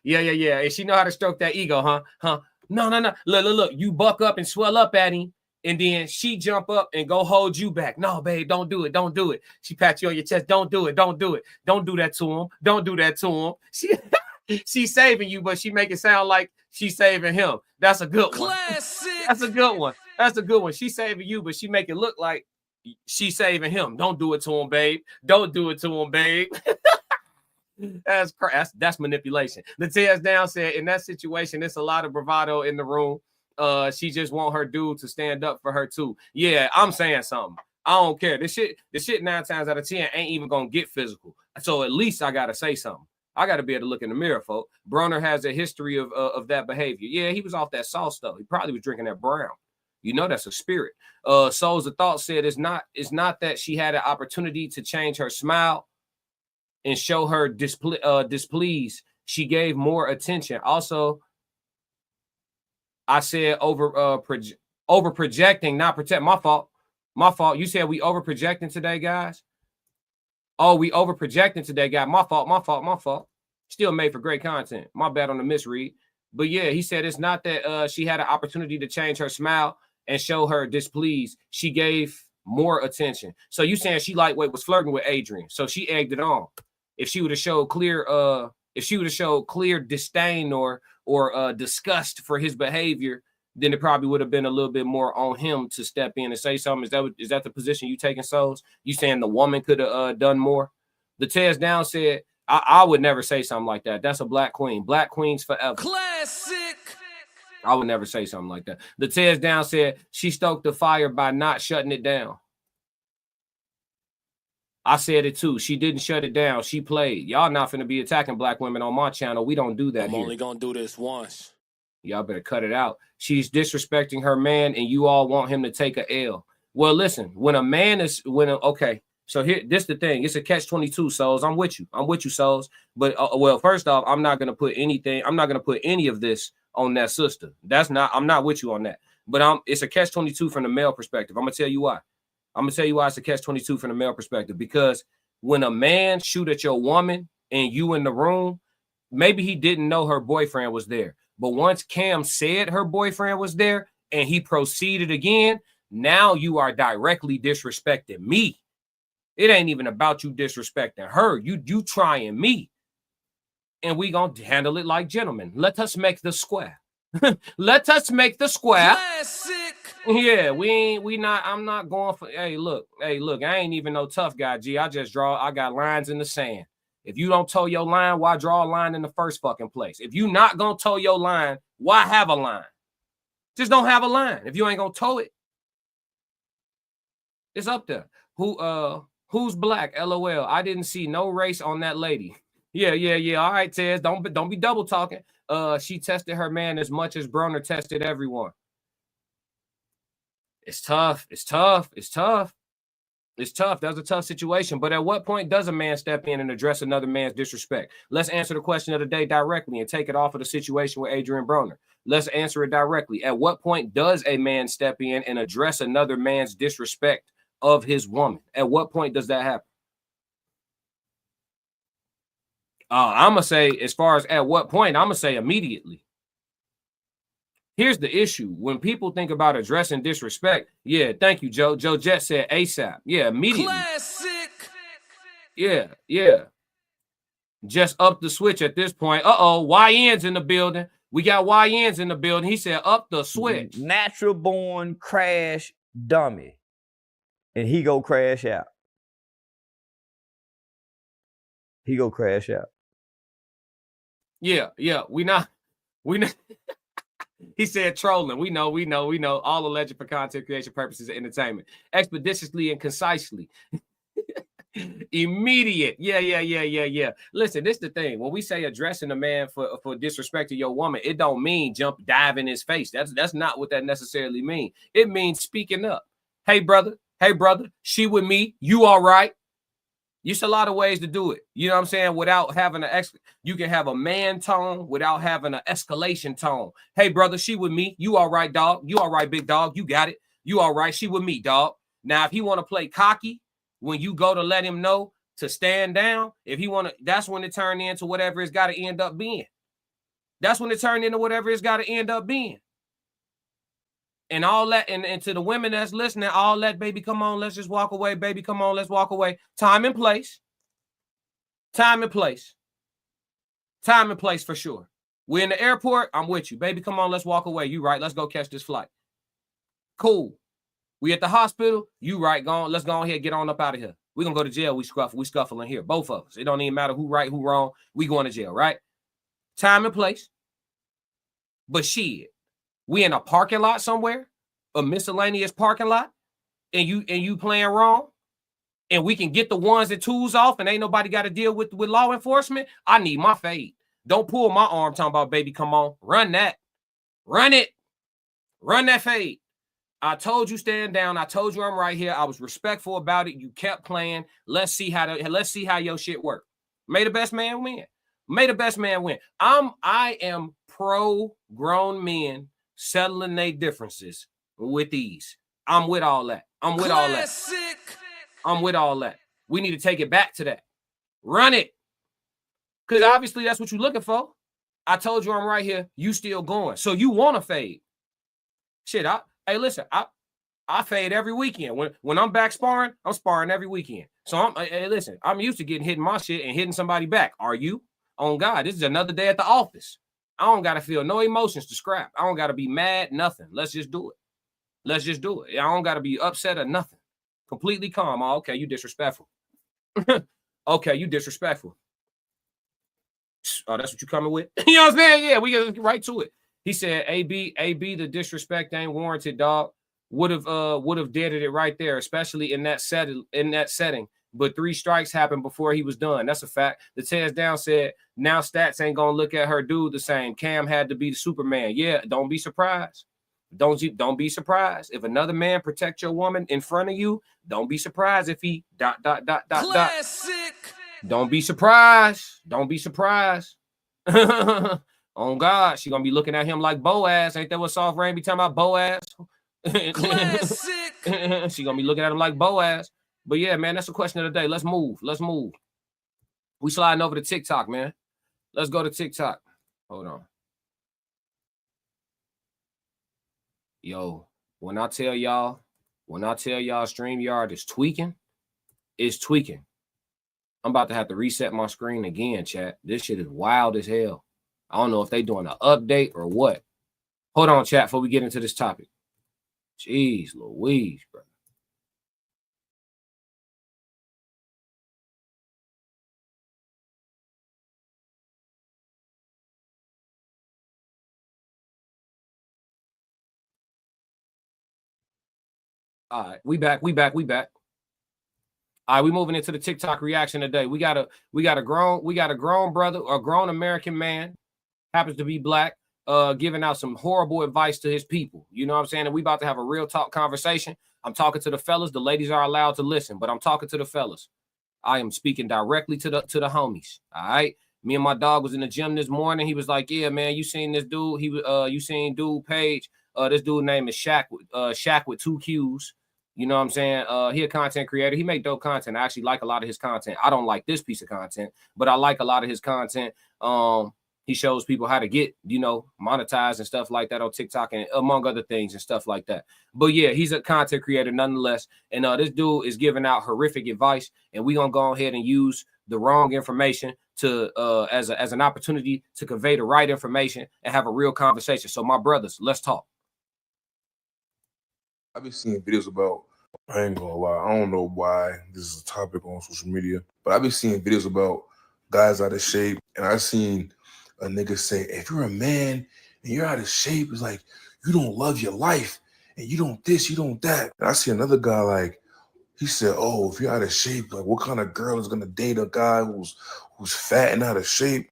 And she know how to stroke that ego, huh? No. Look. You buck up and swell up at him, and then she jump up and go hold you back. No, babe, don't do it. She pat you on your chest. Don't do it. Don't do that to him. She's saving you, but she make it sound like she's saving him. That's a good one. Classic. That's a good one. She's saving you, but she make it look like she's saving him. Don't do it to him, babe. That's manipulation. The Tez Down said, in that situation, it's a lot of bravado in the room. She just want her dude to stand up for her too. Yeah, I'm saying something. I don't care. This shit 9 times out of 10 ain't even gonna get physical. So at least I gotta say something. I gotta be able to look in the mirror, folks. Broner has a history of that behavior. Yeah, he was off that sauce though. He probably was drinking that brown. You know that's a spirit. Souls of Thought said it's not that she had an opportunity to change her smile and show her displeased. She gave more attention. Also, I said over projecting, not protect. My fault. You said we over projecting today, guys. Oh, we over projecting today, guys. My fault. Still made for great content. My bad on the misread. But yeah, he said it's not that she had an opportunity to change her smile and show her displeased. She gave more attention. So you saying she lightweight was flirting with Adrian, so she egged it on. If she would have showed clear disdain or disgust for his behavior, then it probably would have been a little bit more on him to step in and say something. Is that the position you taking, Souls? You saying the woman could have done more? The Tez Down said, I would never say something like that. That's a black queen. Black queens forever. Classic. I would never say something like that. The Tez Down said she stoked the fire by not shutting it down. I said it too. She didn't shut it down. She played. Y'all not finna be attacking black women on my channel. We don't do that. I'm only gonna do this once. Y'all better cut it out. She's disrespecting her man, and you all want him to take a L. Well, listen, okay. So here, this the thing. It's a catch-22, Souls. I'm with you, Souls. But well, first off, I'm not gonna put any of this on that sister. I'm not with you on that. But it's a catch-22 from the male perspective. I'm gonna tell you why. It's a catch-22 from the male perspective. Because when a man shoot at your woman and you in the room, maybe he didn't know her boyfriend was there. But once Cam said her boyfriend was there and he proceeded again, now you are directly disrespecting me. It ain't even about you disrespecting her. You trying me. And we gonna handle it like gentlemen. Let us make the square. Let us make the square. Classic. Yeah, I'm not going for, hey, look, I ain't even no tough guy, G. I got lines in the sand. If you don't toe your line, why draw a line in the first fucking place? If you not gonna toe your line, why have a line? Just don't have a line. If you ain't gonna toe it, it's up there. Who's black? LOL. I didn't see no race on that lady. Yeah. All right, Tez. Don't be double talking. She tested her man as much as Broner tested everyone. It's tough. That was a tough situation. But at what point does a man step in and address another man's disrespect? Let's answer the question of the day directly and take it off of the situation with Adrian Broner. Let's answer it directly. At what point does a man step in and address another man's disrespect of his woman? At what point does that happen? I'm going to say, as far as at what point, I'm going to say immediately. Here's the issue. When people think about addressing disrespect, yeah, thank you, Joe. Joe Jet said ASAP. Yeah, immediately. Classic. Yeah. Just up the switch at this point. YN's in the building. We got YN's in the building. He said up the switch. Natural born crash dummy. And he go crash out. Yeah. We not. He said trolling. We know. All alleged for content creation purposes and entertainment. Expeditiously and concisely. Immediate. Yeah. Listen, this is the thing. When we say addressing a man for disrespecting your woman, it don't mean dive in his face. That's not what that necessarily means. It means speaking up. Hey, brother, she with me. You all right? There's a lot of ways to do it. You know what I'm saying? Without having you can have a man tone without having an escalation tone. Hey, brother, she with me. You all right, dog? You all right, big dog? You got it. You all right? She with me, dog. Now, if he want to play cocky, when you go to let him know to stand down, if he want to, that's when it turned into whatever it's got to end up being. And all that, and to the women that's listening, all that, baby, come on, let's just walk away. Baby, come on, let's walk away. Time and place for sure. We're in the airport. I'm with you. Baby, come on, let's walk away. You right. Let's go catch this flight. Cool. We at the hospital. You right. Let's go ahead, get on up out of here. We're going to go to jail. We scuffling here. Both of us. It don't even matter who right, who wrong. We going to jail, right? Time and place. But shit. We in a parking lot somewhere, a miscellaneous parking lot, and you playing wrong, and we can get the ones and twos off, and ain't nobody got to deal with law enforcement. I need my fade. Don't pull my arm talking about, baby, come on. Run that. Run it. Run that fade. I told you stand down. I told you I'm right here. I was respectful about it. You kept playing. Let's see how your shit work. May the best man win. I am pro grown men settling their differences with ease. I'm with all that. We need to take it back to that. Run it. Because obviously that's what you're looking for. I told you I'm right here. You still going. So you want to fade. Shit, I fade every weekend. When I'm back sparring, I'm sparring every weekend. So I'm used to hitting my shit and hitting somebody back. Are you? On God, this is another day at the office. I don't got to feel no emotions to scrap. I don't got to be mad, nothing. Let's just do it. I don't got to be upset or nothing. Completely calm. Oh, okay, you disrespectful. Okay, you disrespectful. Oh, that's what you coming with? You know what I'm saying? Yeah, we get right to it. He said, AB, the disrespect ain't warranted, dog. Would have deaded it right there, especially in that setting. But 3 strikes happened before he was done. That's a fact. The Tez Down said, now stats ain't gonna look at her dude the same. Cam had to be the Superman. Yeah, don't be surprised. Don't be surprised. If another man protect your woman in front of you, don't be surprised if he ... Classic. Don't be surprised. Oh God, she gonna be looking at him like Boaz. Ain't that what Soft Rain be talking about? Boaz. Classic. She gonna be looking at him like Boaz. But yeah, man, that's the question of the day. Let's move. We sliding over to TikTok, man. Let's go to TikTok. Hold on. Yo, when I tell y'all StreamYard is tweaking, it's tweaking. I'm about to have to reset my screen again, chat. This shit is wild as hell. I don't know if they doing an update or what. Hold on, chat, before we get into this topic. Jeez Louise, bro. All right, we back. All right, we moving into the TikTok reaction today. We got a grown brother, a grown American man, happens to be black, giving out some horrible advice to his people. You know what I'm saying? And we about to have a real talk conversation. I'm talking to the fellas. The ladies are allowed to listen, but I'm talking to the fellas. I am speaking directly to the homies. All right. Me and my dog was in the gym this morning. He was like, "Yeah, man, you seen this dude? You seen dude Page? This dude name is Shaq with 2 Q's. You know what I'm saying? He a content creator. He make dope content. I actually like a lot of his content. I don't like this piece of content, but I like a lot of his content. He shows people how to get, monetized and stuff like that on TikTok and among other things and stuff like that. But yeah, he's a content creator nonetheless. And this dude is giving out horrific advice, and we're gonna go ahead and use the wrong information to as an opportunity to convey the right information and have a real conversation. So my brothers, let's talk. I've been seeing videos about, I ain't gonna lie, I don't know why this is a topic on social media, but I've been seeing videos about guys out of shape, and I've seen a nigga say, if you're a man and you're out of shape, it's like you don't love your life and you don't this, you don't that. And I see another guy like, he said, oh, if you're out of shape, like what kind of girl is gonna date a guy who's fat and out of shape?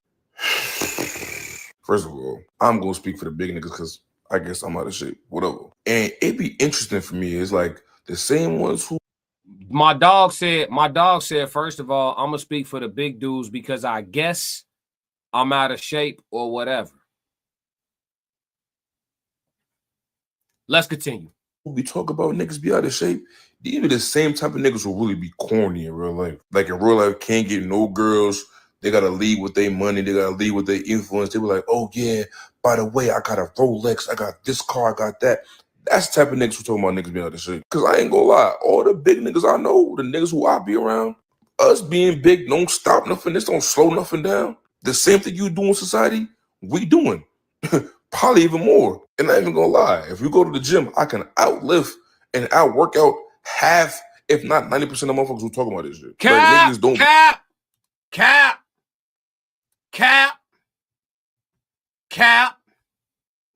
First of all, I'm gonna speak for the big niggas because I guess I'm out of shape, whatever. And it'd be interesting for me. It's like the same ones who. My dog said, first of all, I'm gonna speak for the big dudes because I guess I'm out of shape or whatever. Let's continue. We talk about niggas be out of shape. These are the same type of niggas who really be corny in real life. Like in real life, can't get no girls. They gotta lead with their money. They gotta lead with their influence. They be like, oh yeah, by the way, I got a Rolex. I got this car. I got that. That's the type of niggas who talking about niggas being out of shape. Cause I ain't gonna lie, all the big niggas I know, the niggas who I be around, us being big don't stop nothing. This don't slow nothing down. The same thing you do in society, we doing. Probably even more. And I ain't even gonna lie, if you go to the gym, I can outlift and outwork out half, if not 90% of motherfuckers who talking about this shit. Cap, niggas don't. Cap.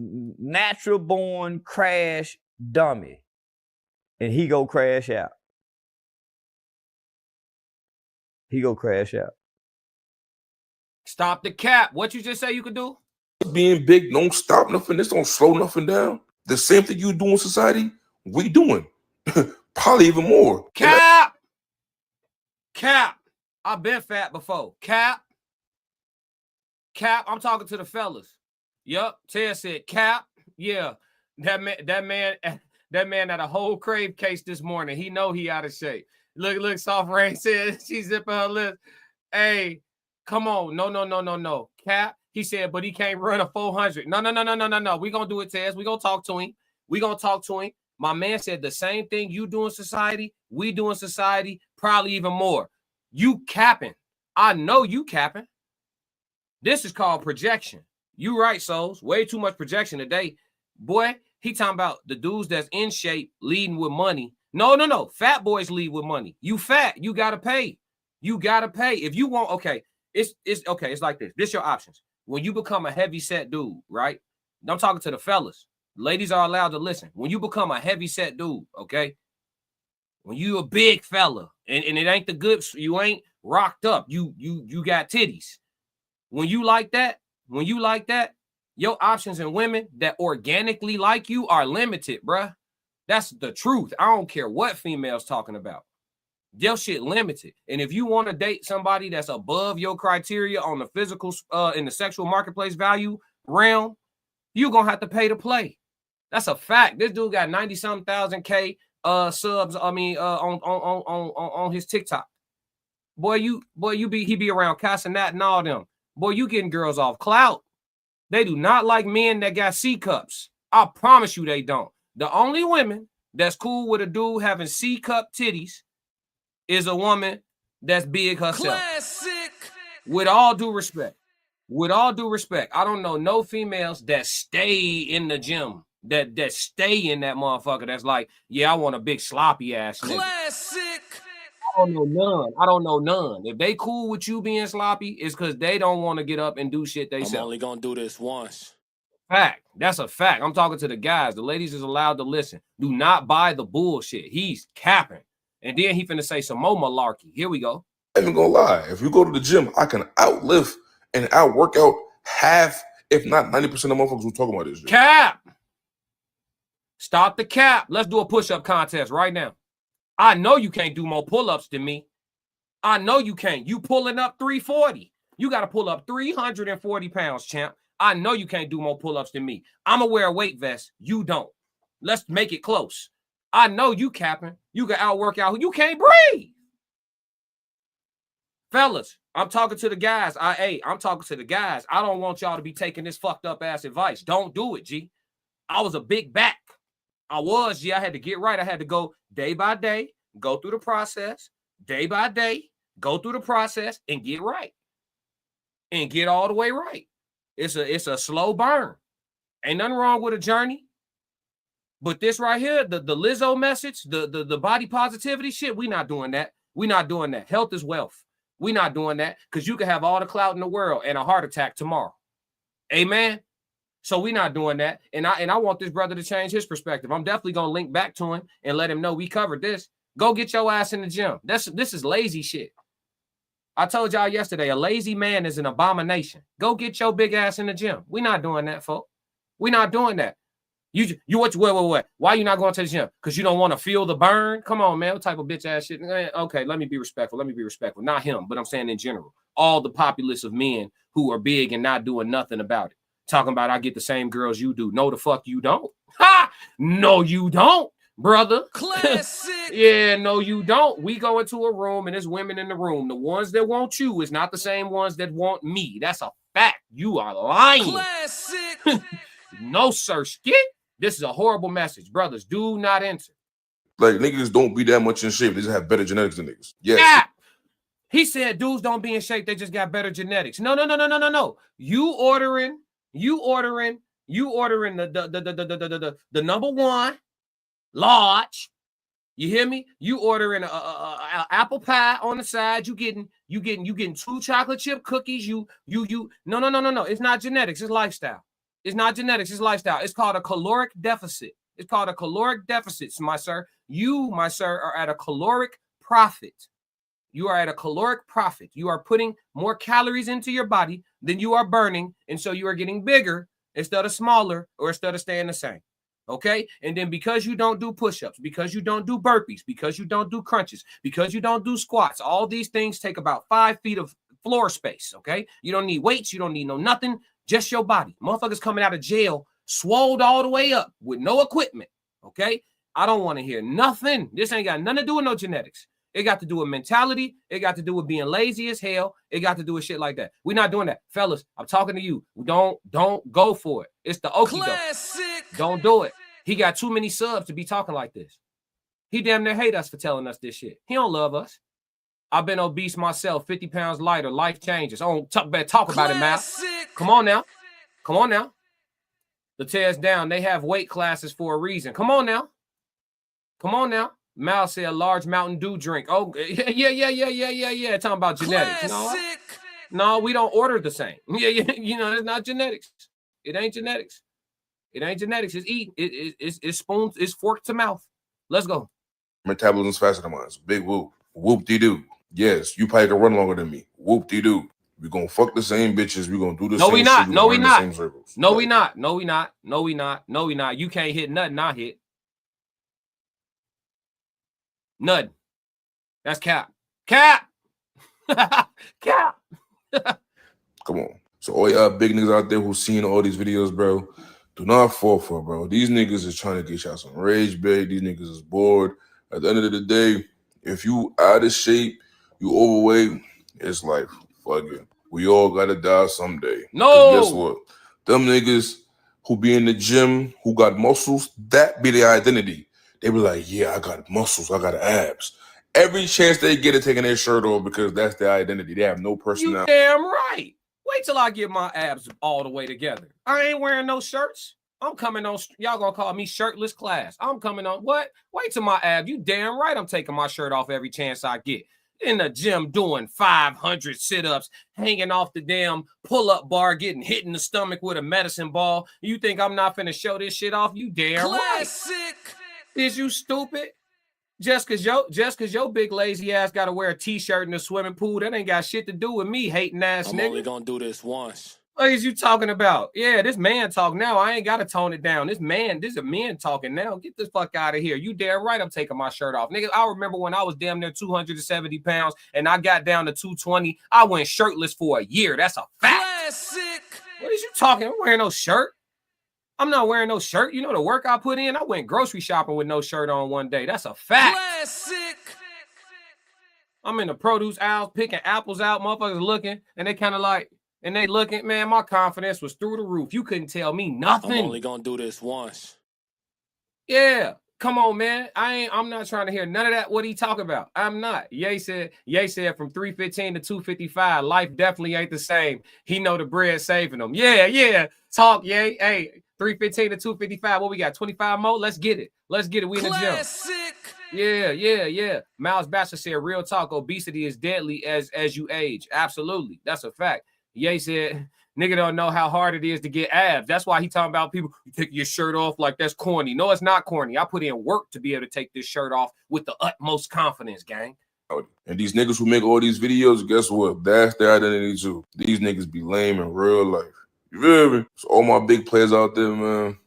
Natural born crash dummy. And he go crash out. Stop the cap. What you just say you could do? Being big don't stop nothing. This don't slow nothing down. The same thing you do in society, we doing. Probably even more. Cap. I've been fat before. Cap. I'm talking to the fellas. Yup. Ted said cap. Yeah. That man had a whole crave case this morning. He know he out of shape. Look, Soft Rain said she's zipping her lips. Hey, come on. No. Cap. He said, but he can't run a 400. No. We gonna do it, Tez. We gonna talk to him. My man said the same thing you do in society, we do in society, probably even more. You capping. I know you capping. This is called projection. You right, souls. Way too much projection today. Boy, he talking about the dudes that's in shape leading with money. No. Fat boys lead with money. You fat, you gotta pay. If you want, okay, it's okay. It's like this. This your options. When you become a heavy set dude, right? I'm talking to the fellas. Ladies are allowed to listen. When you become a heavy set dude, okay? When you a big fella and it ain't the good, you ain't rocked up. You got titties. When you like that, your options in women that organically like you are limited, bruh. That's the truth. I don't care what females talking about. Your shit limited. And if you want to date somebody that's above your criteria on the physical, in the sexual marketplace value realm, you're going to have to pay to play. That's a fact. This dude got 90-something thousand K subs, on his TikTok. He be around Casanat and all them. Boy, you getting girls off clout. They do not like men that got C cups. I promise you they don't. The only women that's cool with a dude having C cup titties is a woman that's big herself. Classic. With all due respect, I don't know no females that stay in the gym that stay in that motherfucker. That's like, yeah, I want a big sloppy ass nigga. Classic. I don't know none. I don't know none. If they cool with you being sloppy, it's because they don't want to get up and do shit they I'm self. only gonna do this once. Fact. That's a fact. I'm talking to the guys. The ladies is allowed to listen. Do not buy the bullshit. He's capping. And then he finna say some more malarkey. Here we go. I'm even gonna lie. If you go to the gym, I can outlift and outwork out half, if not 90% of motherfuckers who talking about this shit. Cap. Stop the cap. Let's do a push-up contest right now. I know you can't do more pull-ups than me. I know you can't. You pulling up 340. You got to pull up 340 pounds, champ. I know you can't do more pull-ups than me. I'm going to wear a weight vest. You don't. Let's make it close. I know you capping. You can outwork out. You can't breathe. Fellas, I'm talking to the guys. I'm talking to the guys. I don't want y'all to be taking this fucked up ass advice. Don't do it, G. I was a big back. I had to get right. I had to go day by day, go through the process, day by day, go through the process and get right. And get all the way right. It's a slow burn. Ain't nothing wrong with a journey. But this right here, the Lizzo message, the body positivity shit, we not doing that. We not doing that. Health is wealth. We not doing that because you can have all the clout in the world and a heart attack tomorrow. Amen. So we not doing that. And I want this brother to change his perspective. I'm definitely going to link back to him and let him know we covered this. Go get your ass in the gym. This is lazy shit. I told y'all yesterday, a lazy man is an abomination. Go get your big ass in the gym. We not doing that, folks. We not doing that. You what? Why you not going to the gym? Because you don't want to feel the burn? Come on, man. What type of bitch ass shit? Okay, let me be respectful. Not him, but I'm saying in general. All the populace of men who are big and not doing nothing about it. Talking about I get the same girls you do. No, the fuck you don't. Ha! No, you don't, brother. Classic. Yeah, no, you don't. We go into a room and there's women in the room. The ones that want you is not the same ones that want me. That's a fact. You are lying. Classic. No, sir. Skit. This is a horrible message. Brothers, do not enter. Like, niggas don't be that much in shape. They just have better genetics than niggas. Yes. Yeah. He said dudes don't be in shape. They just got better genetics. No. You ordering the number one large. You hear me? You ordering a apple pie on the side. You getting 2 chocolate chip cookies. No. It's not genetics. It's lifestyle. It's not genetics. It's lifestyle. It's called a caloric deficit. It's called a caloric deficit, my sir. You, my sir, are at a caloric profit. You are at a caloric profit. You are putting more calories into your body than you are burning. And so you are getting bigger instead of smaller or instead of staying the same. Okay. And then because you don't do push-ups, because you don't do burpees, because you don't do crunches, because you don't do squats, all these things take about 5 feet of floor space. Okay. You don't need weights. You don't need no nothing. Just your body. Motherfuckers coming out of jail, swolled all the way up with no equipment. Okay. I don't want to hear nothing. This ain't got nothing to do with no genetics. It got to do with mentality. It got to do with being lazy as hell. It got to do with shit like that. We're not doing that. Fellas, I'm talking to you. Don't go for it. It's the okie doke. Don't do it. He got too many subs to be talking like this. He damn near hate us for telling us this shit. He don't love us. I've been obese myself, 50 pounds lighter, life changes. I don't talk about it, man. Come on now. The tears down. They have weight classes for a reason. Come on now. Mal said large Mountain Dew drink. Oh, yeah. Talking about genetics. No, we don't order the same. Yeah. It's not genetics. It ain't genetics. It's eating. It's spoons. It's fork to mouth. Let's go. Metabolism's faster than mine. Big whoop. Whoop-de-doo. Yes, you probably can run longer than me. Whoop-de-doo. We're going to fuck the same bitches. We're going to do the same shit. No, we not. You can't hit nothing I hit. Nothing. That's cap. Cap. Come on. So all y'all big niggas out there who seen all these videos, bro, do not fall for it, bro. These niggas is trying to get y'all some rage bait. These niggas is bored. At the end of the day, if you out of shape, you overweight, it's life. Fuck it. We all gotta die someday. No. Guess what? Them niggas who be in the gym, who got muscles, that be their identity. They be like, yeah, I got muscles, I got abs. Every chance they get at taking their shirt off because that's their identity. They have no personality. You damn right. Wait till I get my abs all the way together. I ain't wearing no shirts. I'm coming on. Y'all gonna call me shirtless class. I'm coming on. What? Wait till my abs. You damn right I'm taking my shirt off every chance I get. In the gym doing 500 sit-ups, hanging off the damn pull-up bar, getting hit in the stomach with a medicine ball. You think I'm not finna show this shit off? You damn Classic. right. Is you stupid? Just cause your big lazy ass gotta wear a t-shirt in the swimming pool, that ain't got shit to do with me, hating ass I'm nigga. only gonna do this once. What is you talking about? Yeah, this man talk now. I ain't gotta tone it down. This is a man talking now. Get this fuck out of here. You damn right I'm taking my shirt off. Nigga, I remember when I was damn near 270 pounds and I got down to 220. I went shirtless for a year. That's a fact. Classic. What is you talking? I'm wearing no shirt. I'm not wearing no shirt. You know the work I put in? I went grocery shopping with no shirt on one day. That's a fact. Classic. I'm in the produce aisle picking apples out. Motherfuckers looking and they kind of like, and they looking, man, my confidence was through the roof. You couldn't tell me nothing. I'm only gonna do this once. Yeah, come on, man. I'm not trying to hear none of that. What he talking about? I'm not. Ye said from 315 to 255, life definitely ain't the same. He know the bread saving him. Yeah. Talk, Ye. Hey, 315 to 255. What we got? 25 more? Let's get it. We in the gym. Yeah. Miles Bachelor said, real talk, obesity is deadly as you age. Absolutely. That's a fact. Ye said, nigga don't know how hard it is to get abs. That's why he talking about people, you take your shirt off like that's corny. No, it's not corny. I put in work to be able to take this shirt off with the utmost confidence, gang. And these niggas who make all these videos, guess what? That's their identity too. These niggas be lame in real life. You feel me? So all my big players out there, man,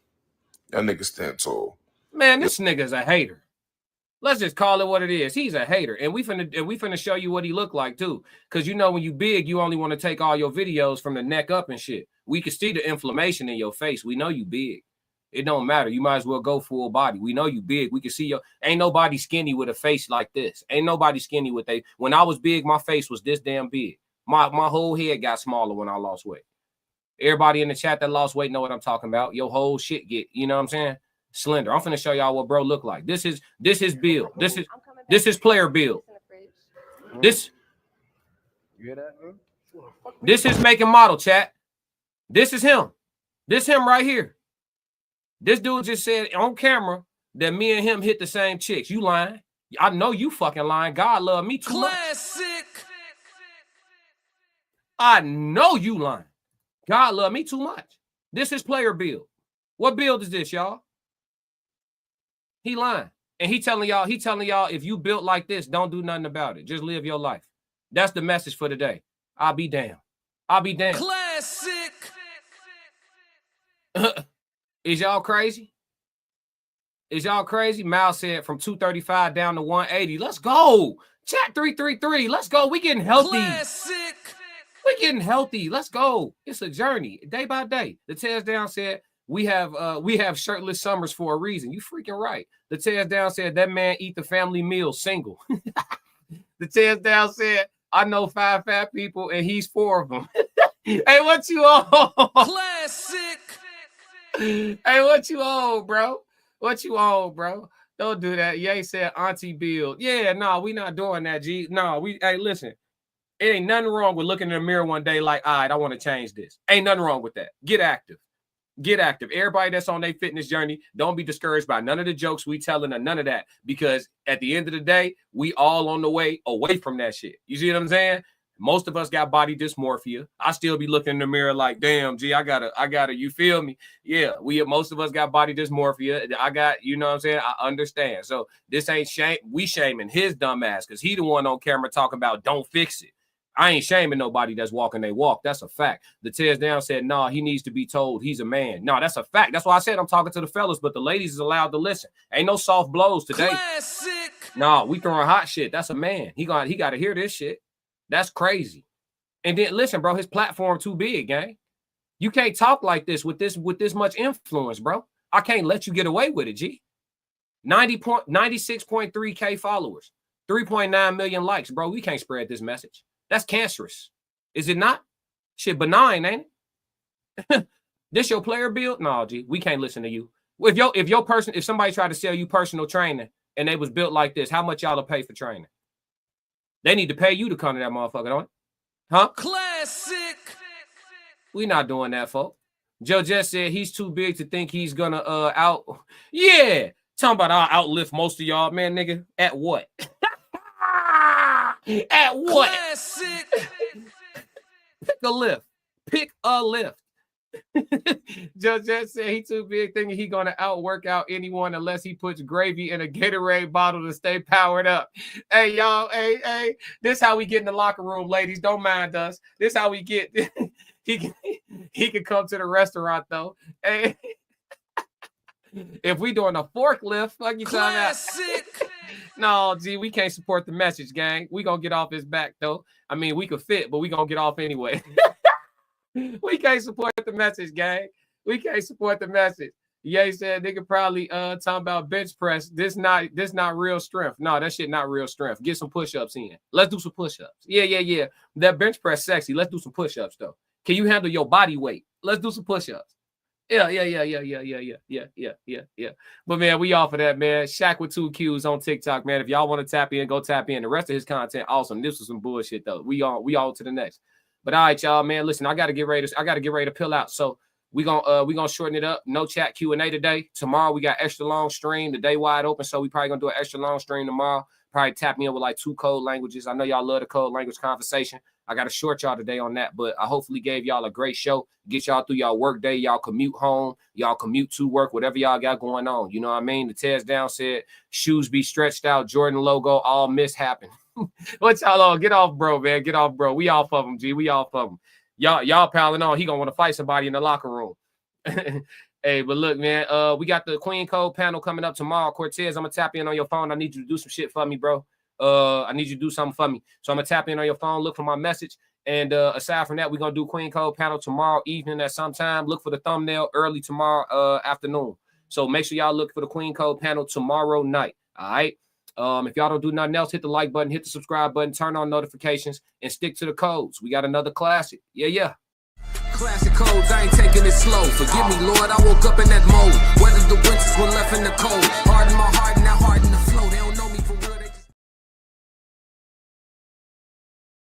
y'all niggas stand tall. Man, this nigga's a hater. Let's just call it what it is. He's a hater. And we finna show you what he look like too. Cause you know when you big, you only want to take all your videos from the neck up and shit. We can see the inflammation in your face. We know you big. It don't matter. You might as well go full body. We know you big. We can see your ain't nobody skinny with a face like this. Ain't nobody skinny with when I was big, my face was this damn big. My whole head got smaller when I lost weight. Everybody in the chat that lost weight know what I'm talking about. Your whole shit get, you know what I'm saying? Slender. I'm finna show y'all what bro look like. This is build. This is player build. This is making model, chat. This is him. This him right here. This dude just said on camera that me and him hit the same chicks. You lying? I know you fucking lying. God love me too much. Classic. I know you lying. God love me too much. This is player build. What build is this, y'all? He lying. And he telling y'all, if you built like this, don't do nothing about it. Just live your life. That's the message for today. I'll be damned. Classic. Is y'all crazy? Mal said from 235 down to 180. Let's go. Chat 333. Let's go. We getting healthy. Classic. We getting healthy. Let's go. It's a journey, day by day. The Tez Down said, we have shirtless summers for a reason. You freaking right. The Tez Down said that man eat the family meal single. The Tez Down said, I know 5 fat people and he's 4 of them. Hey, what you on? Classic. Hey, what you on, bro? Don't do that. Ye said Auntie Bill. Yeah, no, we not doing that, G. No, hey, listen. It ain't nothing wrong with looking in the mirror one day like, all right, I want to change this. Ain't nothing wrong with that. Get active. Everybody that's on their fitness journey, don't be discouraged by none of the jokes we telling or none of that, because at the end of the day, we all on the way away from that shit. You see what I'm saying? Most of us got body dysmorphia. I still be looking in the mirror like, damn, G, I gotta, you feel me? Yeah, most of us got body dysmorphia. I got, you know what I'm saying? I understand. So this ain't shame. We shaming his dumb ass because he the one on camera talking about don't fix it. I ain't shaming nobody that's walking they walk. That's a fact. The Tears Down said, nah, he needs to be told he's a man. No, that's a fact. That's why I said I'm talking to the fellas, but the ladies is allowed to listen. Ain't no soft blows today. Classic. No, we throwing hot shit. That's a man. He got to hear this shit. That's crazy. And then listen, bro, his platform too big, gang. You can't talk like this with this much influence, bro. I can't let you get away with it, G. 96.3K followers, 3.9 million likes, bro. We can't spread this message. That's cancerous. Is it not? Shit benign, ain't it? This your player build? No, G, we can't listen to you. If somebody tried to sell you personal training and they was built like this, how much y'all to pay for training? They need to pay you to come to that motherfucker, don't it? Huh? Classic. We not doing that, folks. Joe just said he's too big to think he's gonna out. Yeah, talking about I'll outlift most of y'all, man, nigga. At what? At what? Classic. Pick a lift. Pick a lift. Joe just said he too big thinking he gonna outwork out anyone unless he puts gravy in a Gatorade bottle to stay powered up. Hey y'all, hey, this how we get in the locker room, ladies. Don't mind us. This how we get. he can come to the restaurant though. Hey, if we doing a forklift, fuck you talking about? No, G, we can't support the message, gang. We gonna get off his back though. I mean, we could fit, but we gonna get off anyway. We can't support the message, gang. We can't support the message. Yeah, he said they could probably talk about bench press. This not real strength. No, that shit not real strength. Get some push-ups in. Let's do some push-ups. Yeah. That bench press sexy. Let's do some push-ups though. Can you handle your body weight? Let's do some push-ups. Yeah. But man, we off of that, man. Shaq with 2 Qs on TikTok, man. If y'all want to tap in, go tap in. The rest of his content, awesome. This was some bullshit though. We all to the next. But all right, y'all, man. Listen, I gotta get ready to pill out. So we gonna shorten it up. No chat Q&A today. Tomorrow we got extra long stream. The day wide open, so we probably gonna do an extra long stream tomorrow. Probably tap me in with like 2 code languages. I know y'all love the code language conversation. I gotta short y'all today on that, but I hopefully gave y'all a great show. Get y'all through y'all work day, y'all commute home, y'all commute to work, whatever y'all got going on. You know what I mean? The Tez Down said shoes be stretched out, Jordan logo, all mishappen. What y'all on? Get off, bro, man. Get off, bro. We off of him, G. We off of him. Y'all piling on. He gonna want to fight somebody in the locker room. Hey, but look, man. We got the Queen Code panel coming up tomorrow. Cortez, I'm gonna tap in on your phone. I need you to do some shit for me, bro. I need you to do something for me. So I'm gonna tap in on your phone, look for my message. And aside from that, we're gonna do Queen Code panel tomorrow evening at some time. Look for the thumbnail early tomorrow afternoon. So make sure y'all look for the Queen Code panel tomorrow night. All right. If y'all don't do nothing else, hit the like button, hit the subscribe button, turn on notifications, and stick to the codes. We got another classic. Yeah. Classic codes, I ain't taking it slow. Forgive me, Lord, I woke up in that mode. Weathered the winters when left in the cold. Hardened my heart and now hardened the